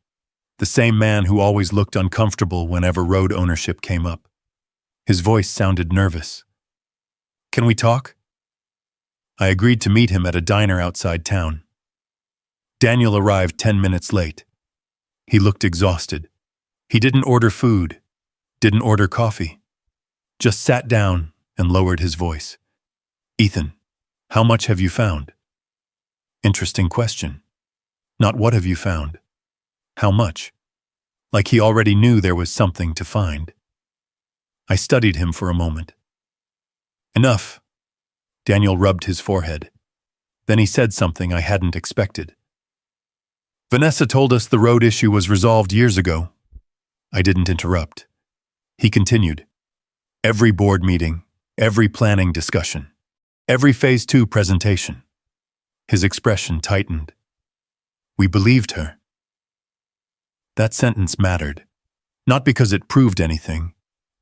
The same man who always looked uncomfortable whenever road ownership came up. His voice sounded nervous. Can we talk? I agreed to meet him at a diner outside town. Daniel arrived 10 minutes late. He looked exhausted. He didn't order food, didn't order coffee. Just sat down and lowered his voice. Ethan, how much have you found? Interesting question. Not what have you found. How much? Like he already knew there was something to find. I studied him for a moment. Enough. Daniel rubbed his forehead. Then he said something I hadn't expected. Vanessa told us the road issue was resolved years ago. I didn't interrupt. He continued. Every board meeting, every planning discussion, every Phase 2 presentation. His expression tightened. We believed her. That sentence mattered. Not because it proved anything,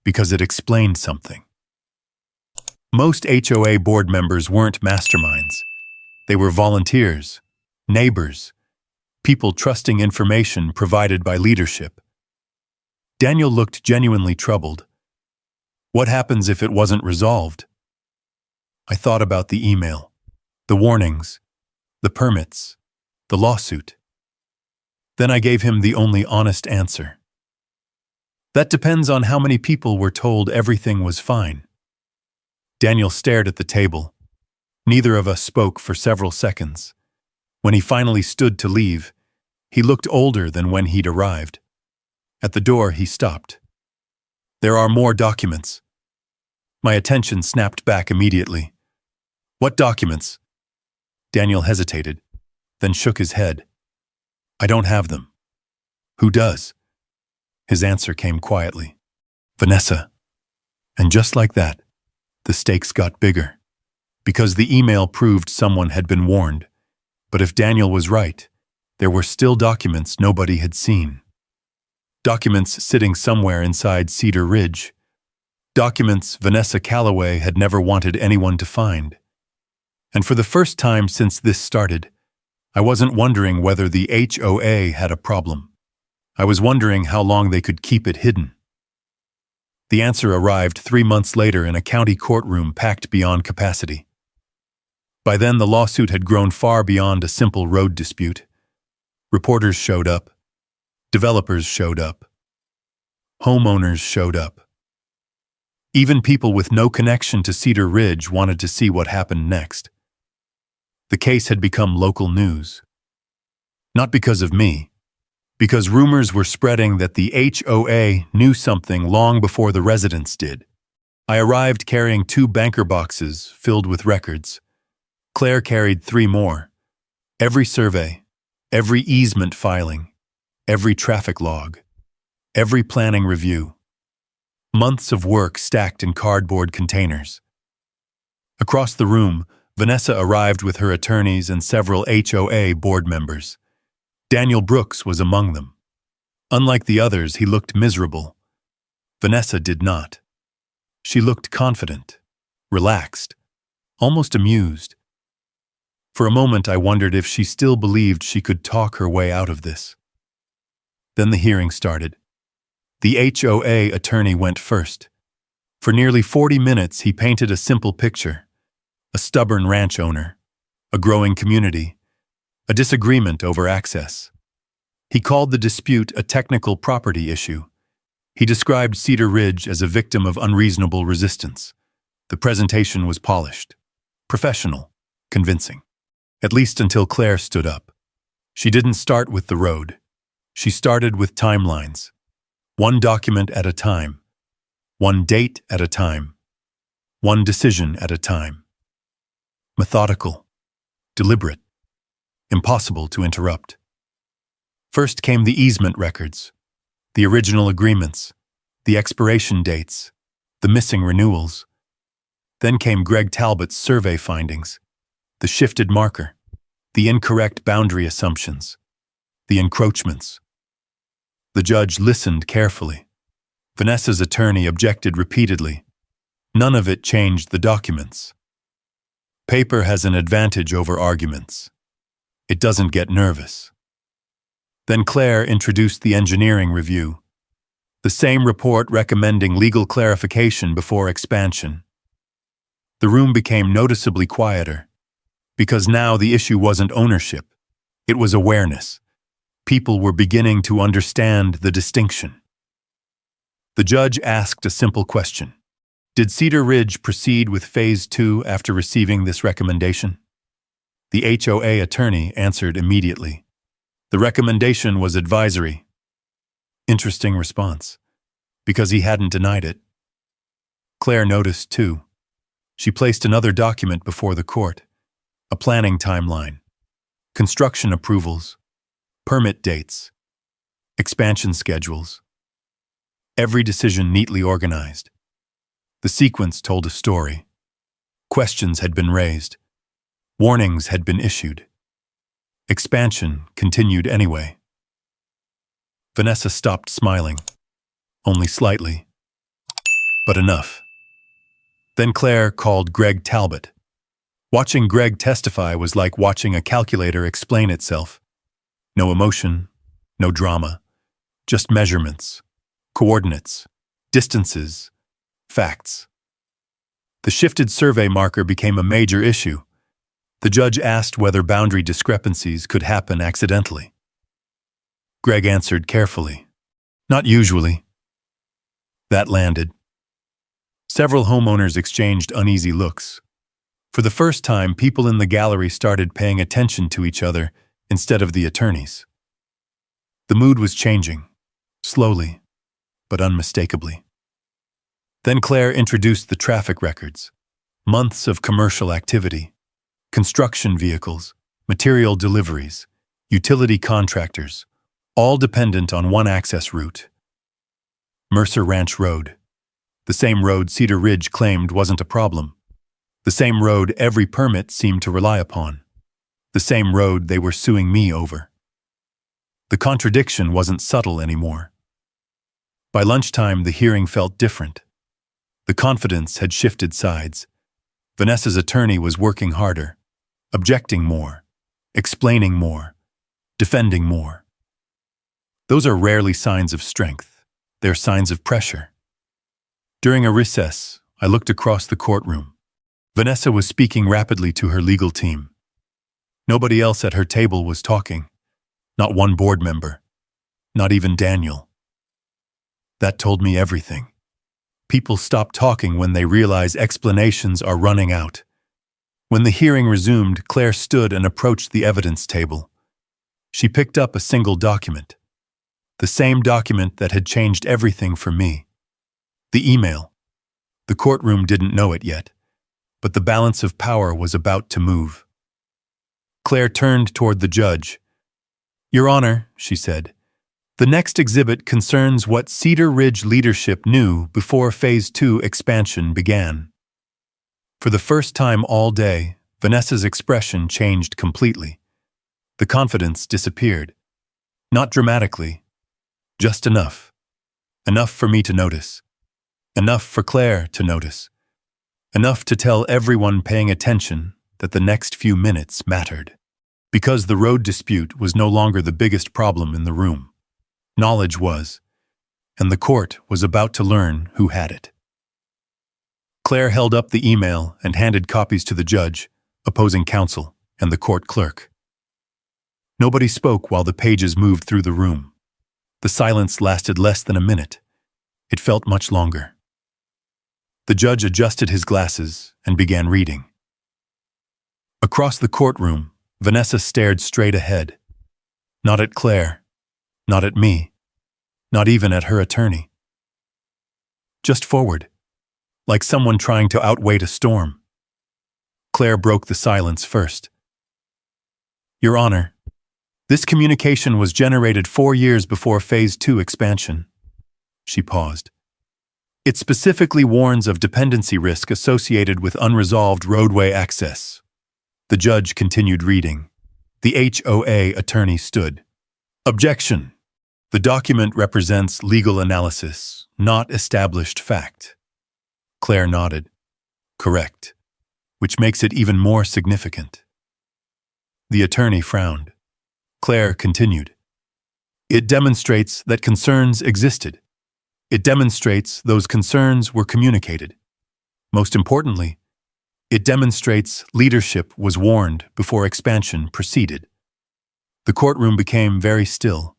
because it explained something. Most HOA board members weren't masterminds. They were volunteers, neighbors, people trusting information provided by leadership. Daniel looked genuinely troubled. What happens if it wasn't resolved? I thought about the email, the warnings, the permits, the lawsuit. Then I gave him the only honest answer. That depends on how many people were told everything was fine. Daniel stared at the table. Neither of us spoke for several seconds. When he finally stood to leave, he looked older than when he'd arrived. At the door, he stopped. There are more documents. My attention snapped back immediately. What documents? Daniel hesitated, then shook his head. I don't have them. Who does? His answer came quietly. Vanessa. And just like that, the stakes got bigger. Because the email proved someone had been warned. But if Daniel was right, there were still documents nobody had seen. Documents sitting somewhere inside Cedar Ridge. Documents Vanessa Calloway had never wanted anyone to find. And for the first time since this started, I wasn't wondering whether the HOA had a problem. I was wondering how long they could keep it hidden. The answer arrived 3 months later in a county courtroom packed beyond capacity. By then, the lawsuit had grown far beyond a simple road dispute. Reporters showed up. Developers showed up. Homeowners showed up. Even people with no connection to Cedar Ridge wanted to see what happened next. The case had become local news. Not because of me, because rumors were spreading that the HOA knew something long before the residents did. I arrived carrying 2 banker boxes filled with records. Claire carried 3 more. Every survey, every easement filing, every traffic log, every planning review. Months of work stacked in cardboard containers. Across the room, Vanessa arrived with her attorneys and several HOA board members. Daniel Brooks was among them. Unlike the others, he looked miserable. Vanessa did not. She looked confident, relaxed, almost amused. For a moment, I wondered if she still believed she could talk her way out of this. Then the hearing started. The HOA attorney went first. For nearly 40 minutes, he painted a simple picture. A stubborn ranch owner, a growing community, a disagreement over access. He called the dispute a technical property issue. He described Cedar Ridge as a victim of unreasonable resistance. The presentation was polished, professional, convincing. At least until Claire stood up. She didn't start with the road. She started with timelines. One document at a time. One date at a time. One decision at a time. Methodical, deliberate, impossible to interrupt. First came the easement records, the original agreements, the expiration dates, the missing renewals. Then came Greg Talbot's survey findings, the shifted marker, the incorrect boundary assumptions, the encroachments. The judge listened carefully. Vanessa's attorney objected repeatedly. None of it changed the documents. Paper has an advantage over arguments. It doesn't get nervous. Then Claire introduced the engineering review, the same report recommending legal clarification before expansion. The room became noticeably quieter, because now the issue wasn't ownership, it was awareness. People were beginning to understand the distinction. The judge asked a simple question. Did Cedar Ridge proceed with Phase 2 after receiving this recommendation? The HOA attorney answered immediately. The recommendation was advisory. Interesting response, because he hadn't denied it. Claire noticed, too. She placed another document before the court, a planning timeline, construction approvals, permit dates, expansion schedules. Every decision neatly organized. The sequence told a story. Questions had been raised. Warnings had been issued. Expansion continued anyway. Vanessa stopped smiling, only slightly, but enough. Then Claire called Greg Talbot. Watching Greg testify was like watching a calculator explain itself. No emotion, no drama, just measurements, coordinates, distances, facts. The shifted survey marker became a major issue. The judge asked whether boundary discrepancies could happen accidentally. Greg answered carefully, "Not usually." That landed. Several homeowners exchanged uneasy looks. For the first time, people in the gallery started paying attention to each other instead of the attorneys. The mood was changing, slowly, but unmistakably. Then Claire introduced the traffic records, months of commercial activity, construction vehicles, material deliveries, utility contractors, all dependent on one access route. Mercer Ranch Road, the same road Cedar Ridge claimed wasn't a problem, the same road every permit seemed to rely upon, the same road they were suing me over. The contradiction wasn't subtle anymore. By lunchtime, the hearing felt different. The confidence had shifted sides. Vanessa's attorney was working harder, objecting more, explaining more, defending more. Those are rarely signs of strength. They're signs of pressure. During a recess, I looked across the courtroom. Vanessa was speaking rapidly to her legal team. Nobody else at her table was talking. Not one board member. Not even Daniel. That told me everything. People stop talking when they realize explanations are running out. When the hearing resumed, Claire stood and approached the evidence table. She picked up a single document. The same document that had changed everything for me. The email. The courtroom didn't know it yet, but the balance of power was about to move. Claire turned toward the judge. "Your Honor," she said, "the next exhibit concerns what Cedar Ridge leadership knew before Phase 2 expansion began." For the first time all day, Vanessa's expression changed completely. The confidence disappeared. Not dramatically, just enough. Enough for me to notice. Enough for Claire to notice. Enough to tell everyone paying attention that the next few minutes mattered. Because the road dispute was no longer the biggest problem in the room. Knowledge was, and the court was about to learn who had it. Claire held up the email and handed copies to the judge, opposing counsel, and the court clerk. Nobody spoke while the pages moved through the room. The silence lasted less than a minute. It felt much longer. The judge adjusted his glasses and began reading. Across the courtroom, Vanessa stared straight ahead. Not at Claire, not at me, not even at her attorney. Just forward, like someone trying to outwait a storm. Claire broke the silence first. "Your Honor, this communication was generated 4 years before Phase 2 expansion." She paused. "It specifically warns of dependency risk associated with unresolved roadway access." The judge continued reading. The HOA attorney stood. "Objection. The document represents legal analysis, not established fact." Claire nodded. "Correct. Which makes it even more significant." The attorney frowned. Claire continued. "It demonstrates that concerns existed. It demonstrates those concerns were communicated. Most importantly, it demonstrates leadership was warned before expansion proceeded." The courtroom became very still,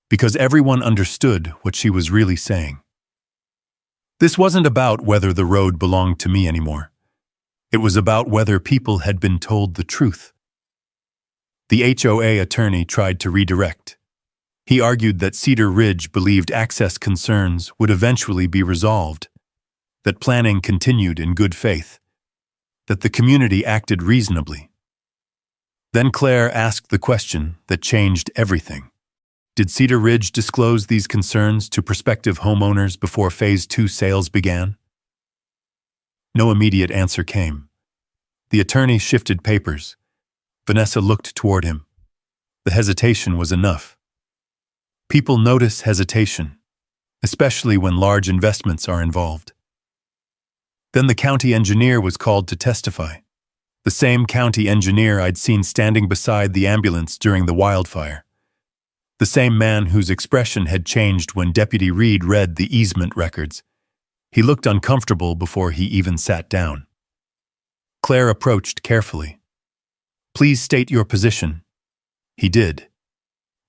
because everyone understood what she was really saying. This wasn't about whether the road belonged to me anymore. It was about whether people had been told the truth. The HOA attorney tried to redirect. He argued that Cedar Ridge believed access concerns would eventually be resolved, that planning continued in good faith, that the community acted reasonably. Then Claire asked the question that changed everything. Did Cedar Ridge disclose these concerns to prospective homeowners before Phase 2 sales began? No immediate answer came. The attorney shifted papers. Vanessa looked toward him. The hesitation was enough. People notice hesitation, especially when large investments are involved. Then the county engineer was called to testify. The same county engineer I'd seen standing beside the ambulance during the wildfire. The same man whose expression had changed when Deputy Reed read the easement records. He looked uncomfortable before he even sat down. Claire approached carefully. "Please state your position." He did.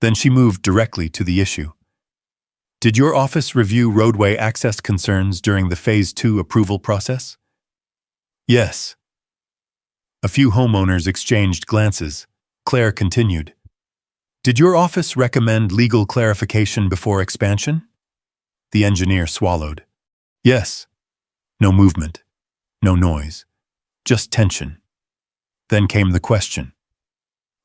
Then she moved directly to the issue. "Did your office review roadway access concerns during the Phase 2 approval process?" "Yes." A few homeowners exchanged glances. Claire continued. "Did your office recommend legal clarification before expansion?" The engineer swallowed. "Yes." No movement. No noise. Just tension. Then came the question.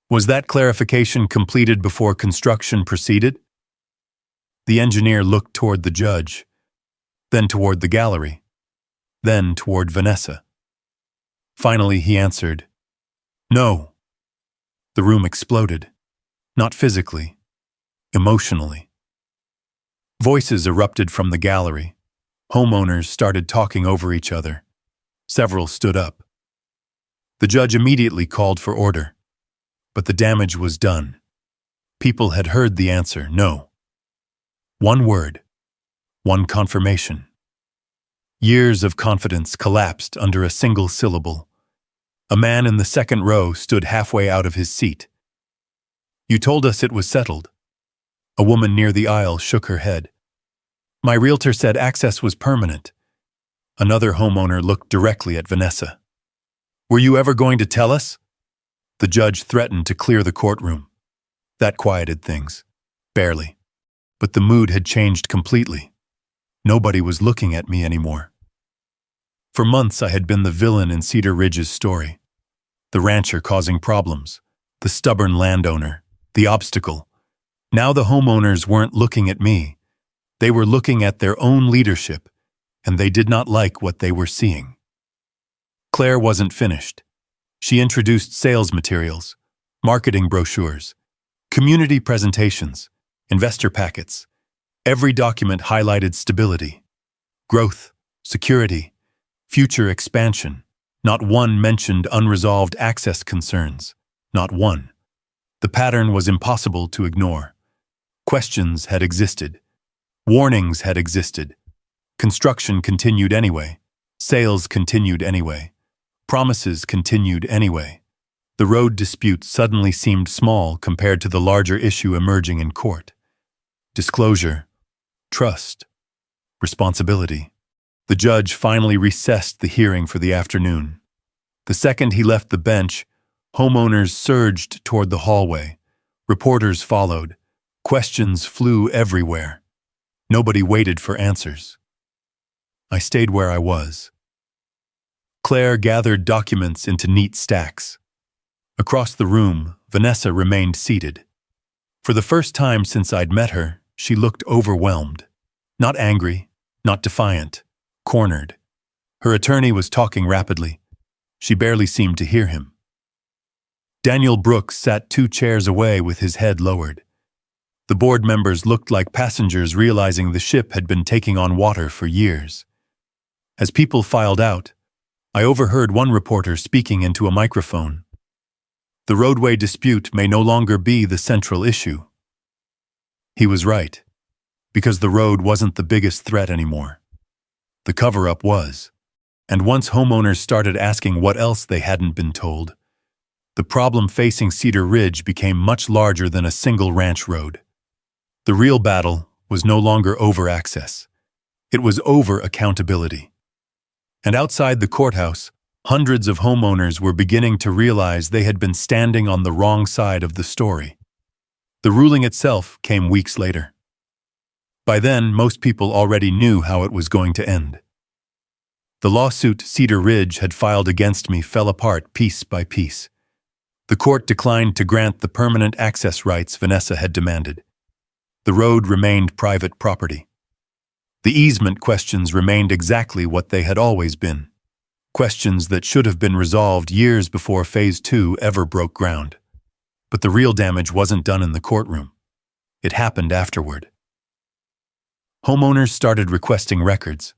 "Was that clarification completed before construction proceeded?" The engineer looked toward the judge, then toward the gallery, then toward Vanessa. Finally, he answered, "No." The room exploded, not physically, emotionally. Voices erupted from the gallery. Homeowners started talking over each other. Several stood up. The judge immediately called for order. But the damage was done. People had heard the answer, no. One word, one confirmation. Years of confidence collapsed under a single syllable. A man in the second row stood halfway out of his seat. "You told us it was settled." A woman near the aisle shook her head. "My realtor said access was permanent." Another homeowner looked directly at Vanessa. "Were you ever going to tell us?" The judge threatened to clear the courtroom. That quieted things. Barely. But the mood had changed completely. Nobody was looking at me anymore. For months I had been the villain in Cedar Ridge's story. The rancher causing problems. The stubborn landowner. The obstacle. Now the homeowners weren't looking at me. They were looking at their own leadership, and they did not like what they were seeing. Claire wasn't finished. She introduced sales materials, marketing brochures, community presentations, investor packets. Every document highlighted stability, growth, security, future expansion. Not one mentioned unresolved access concerns. Not one. The pattern was impossible to ignore. Questions had existed. Warnings had existed. Construction continued anyway. Sales continued anyway. Promises continued anyway. The road dispute suddenly seemed small compared to the larger issue emerging in court. Disclosure, trust, responsibility. The judge finally recessed the hearing for the afternoon. The second he left the bench, homeowners surged toward the hallway. Reporters followed. Questions flew everywhere. Nobody waited for answers. I stayed where I was. Claire gathered documents into neat stacks. Across the room, Vanessa remained seated. For the first time since I'd met her, she looked overwhelmed. Not angry, not defiant, cornered. Her attorney was talking rapidly. She barely seemed to hear him. Daniel Brooks sat 2 chairs away with his head lowered. The board members looked like passengers realizing the ship had been taking on water for years. As people filed out, I overheard one reporter speaking into a microphone. The roadway dispute may no longer be the central issue. He was right, because the road wasn't the biggest threat anymore. The cover-up was. And once homeowners started asking what else they hadn't been told, the problem facing Cedar Ridge became much larger than a single ranch road. The real battle was no longer over access. It was over accountability. And outside the courthouse, hundreds of homeowners were beginning to realize they had been standing on the wrong side of the story. The ruling itself came weeks later. By then, most people already knew how it was going to end. The lawsuit Cedar Ridge had filed against me fell apart piece by piece. The court declined to grant the permanent access rights Vanessa had demanded. The road remained private property. The easement questions remained exactly what they had always been. Questions that should have been resolved years before Phase 2 ever broke ground. But the real damage wasn't done in the courtroom. It happened afterward. Homeowners started requesting records,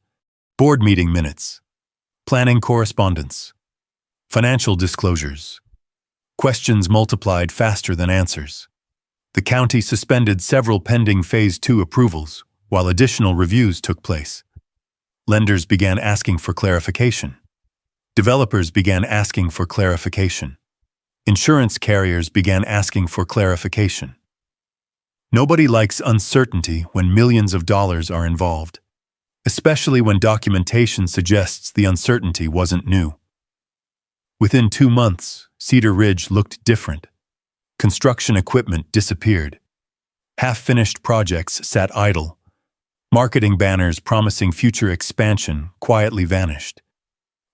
board meeting minutes, Planning correspondence. Financial disclosures. Questions multiplied faster than answers. The county suspended several pending Phase 2 approvals, while additional reviews took place. Lenders began asking for clarification. Developers began asking for clarification. Insurance carriers began asking for clarification. Nobody likes uncertainty when millions of dollars are involved, especially when documentation suggests the uncertainty wasn't new. Within 2 months, Cedar Ridge looked different. Construction equipment disappeared. Half-finished projects sat idle. Marketing banners promising future expansion quietly vanished.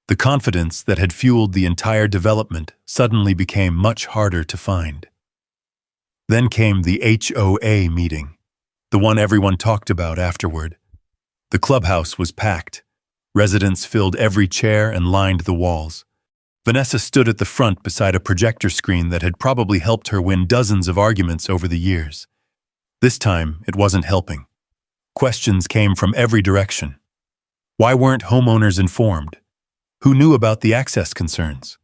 The confidence that had fueled the entire development suddenly became much harder to find. Then came the HOA meeting, the one everyone talked about afterward. The clubhouse was packed. Residents filled every chair and lined the walls. Vanessa stood at the front beside a projector screen that had probably helped her win dozens of arguments over the years. This time, it wasn't helping. Questions came from every direction. Why weren't homeowners informed? Who knew about the access concerns?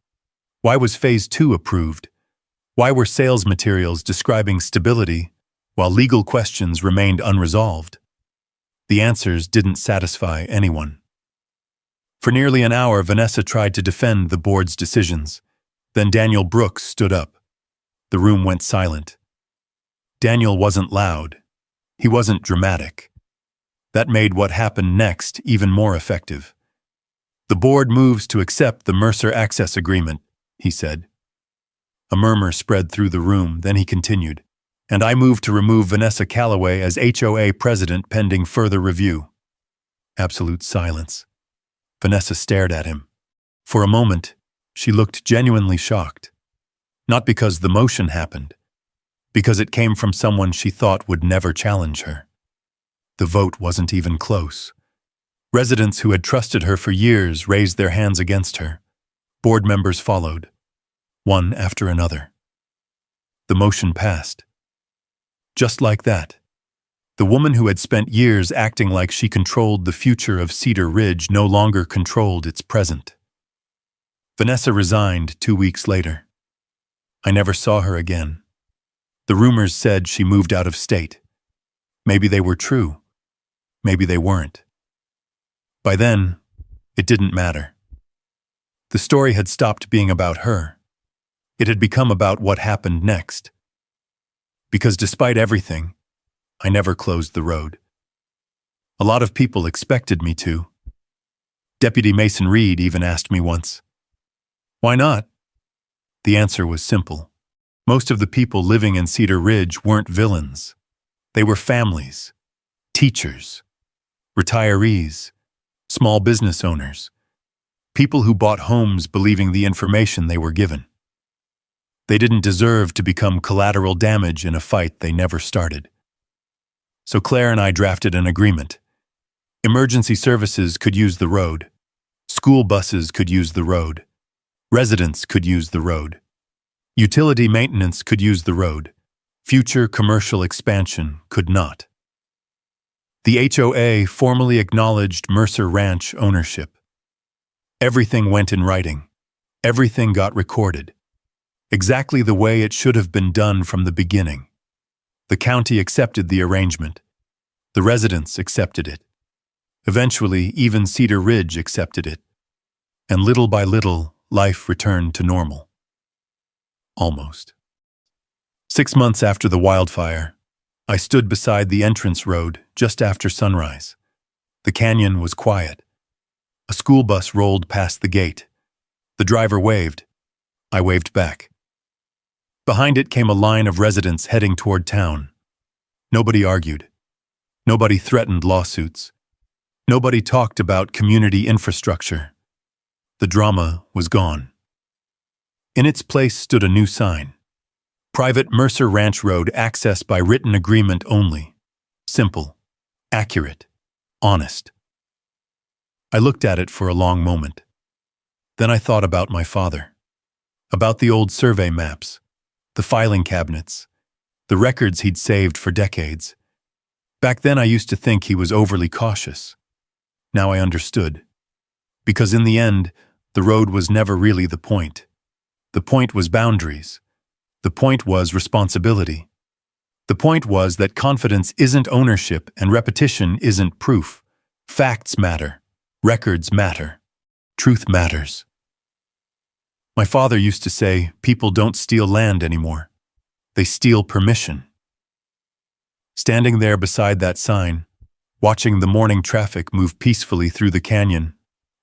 Why was Phase 2 approved? Why were sales materials describing stability while legal questions remained unresolved? The answers didn't satisfy anyone. For nearly an hour, Vanessa tried to defend the board's decisions. Then Daniel Brooks stood up. The room went silent. Daniel wasn't loud. He wasn't dramatic. That made what happened next even more effective. The board moves to accept the Mercer Access Agreement, he said. A murmur spread through the room, then he continued. And I move to remove Vanessa Calloway as HOA president pending further review. Absolute silence. Vanessa stared at him. For a moment, she looked genuinely shocked. Not because the motion happened, because it came from someone she thought would never challenge her. The vote wasn't even close. Residents who had trusted her for years raised their hands against her. Board members followed, one after another. The motion passed. Just like that. The woman who had spent years acting like she controlled the future of Cedar Ridge no longer controlled its present. Vanessa resigned 2 weeks later. I never saw her again. The rumors said she moved out of state. Maybe they were true. Maybe they weren't. By then, it didn't matter. The story had stopped being about her. It had become about what happened next. Because despite everything, I never closed the road. A lot of people expected me to. Deputy Mason Reed even asked me once, "Why not?" The answer was simple. Most of the people living in Cedar Ridge weren't villains. They were families, teachers, retirees, small business owners, people who bought homes believing the information they were given. They didn't deserve to become collateral damage in a fight they never started. So Claire and I drafted an agreement. Emergency services could use the road. School buses could use the road. Residents could use the road. Utility maintenance could use the road. Future commercial expansion could not. The HOA formally acknowledged Mercer Ranch ownership. Everything went in writing. Everything got recorded. Exactly the way it should have been done from the beginning. The county accepted the arrangement. The residents accepted it. Eventually, even Cedar Ridge accepted it. And little by little, life returned to normal. Almost. 6 months after the wildfire, I stood beside the entrance road just after sunrise. The canyon was quiet. A school bus rolled past the gate. The driver waved. I waved back. Behind it came a line of residents heading toward town. Nobody argued. Nobody threatened lawsuits. Nobody talked about community infrastructure. The drama was gone. In its place stood a new sign. Private Mercer Ranch Road access by written agreement only. Simple, accurate, honest. I looked at it for a long moment. Then I thought about my father. About the old survey maps, the filing cabinets, the records he'd saved for decades. Back then I used to think he was overly cautious. Now I understood. Because in the end, the road was never really the point. The point was boundaries. The point was responsibility. The point was that confidence isn't ownership and repetition isn't proof. Facts matter. Records matter. Truth matters. My father used to say, people don't steal land anymore. They steal permission. Standing there beside that sign, watching the morning traffic move peacefully through the canyon,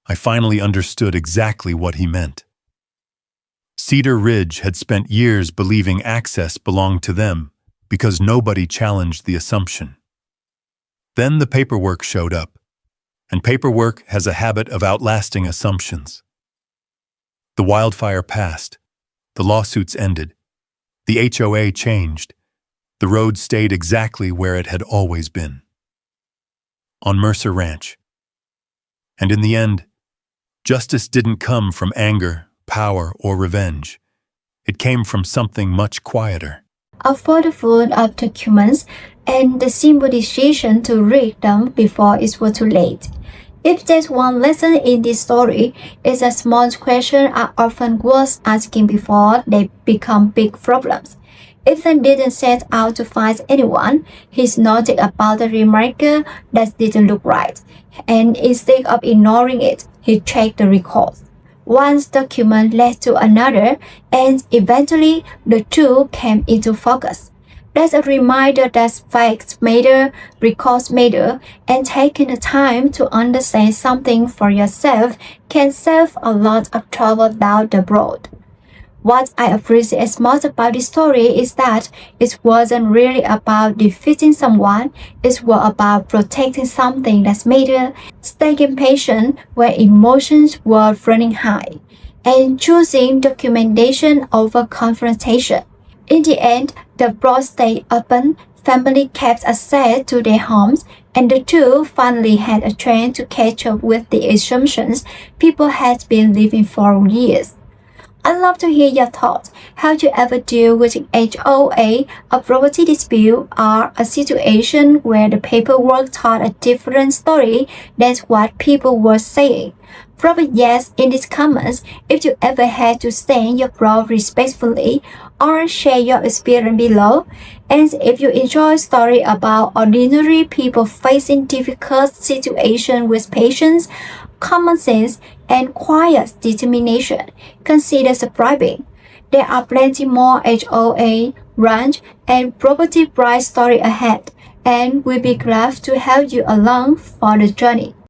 I finally understood exactly what he meant. Cedar Ridge had spent years believing access belonged to them because nobody challenged the assumption. Then the paperwork showed up, and paperwork has a habit of outlasting assumptions. The wildfire passed, the lawsuits ended, the HOA changed, the road stayed exactly where it had always been. On Mercer Ranch. And in the end, justice didn't come from anger, power, or revenge. It came from something much quieter. A photo full of documents and the simple decision to read them before it was too late. If there's one lesson in this story, it's a small question are often worth asking before they become big problems. Ethan didn't set out to find anyone. He's noted about the remarker that didn't look right, and instead of ignoring it, he checked the records. One document led to another, and eventually the two came into focus. That's a reminder that facts matter, records matter, and taking the time to understand something for yourself can save a lot of trouble down the road. What I appreciate most about this story is that it wasn't really about defeating someone, it was about protecting something that mattered, staying patient when emotions were running high, and choosing documentation over confrontation. In the end, the road stayed open, family kept access to their homes, and the two finally had a chance to catch up with the assumptions people had been living for years. I'd love to hear your thoughts. How do you ever deal with an HOA, a property dispute, or a situation where the paperwork told a different story than what people were saying? Drop a yes in these comments if you ever had to stand your ground respectfully, or share your experience below. And if you enjoy stories about ordinary people facing difficult situations with patience, common sense, and quiet determination, consider subscribing. There are plenty more HOA, ranch, and property price story ahead, and we'll be glad to help you along for the journey.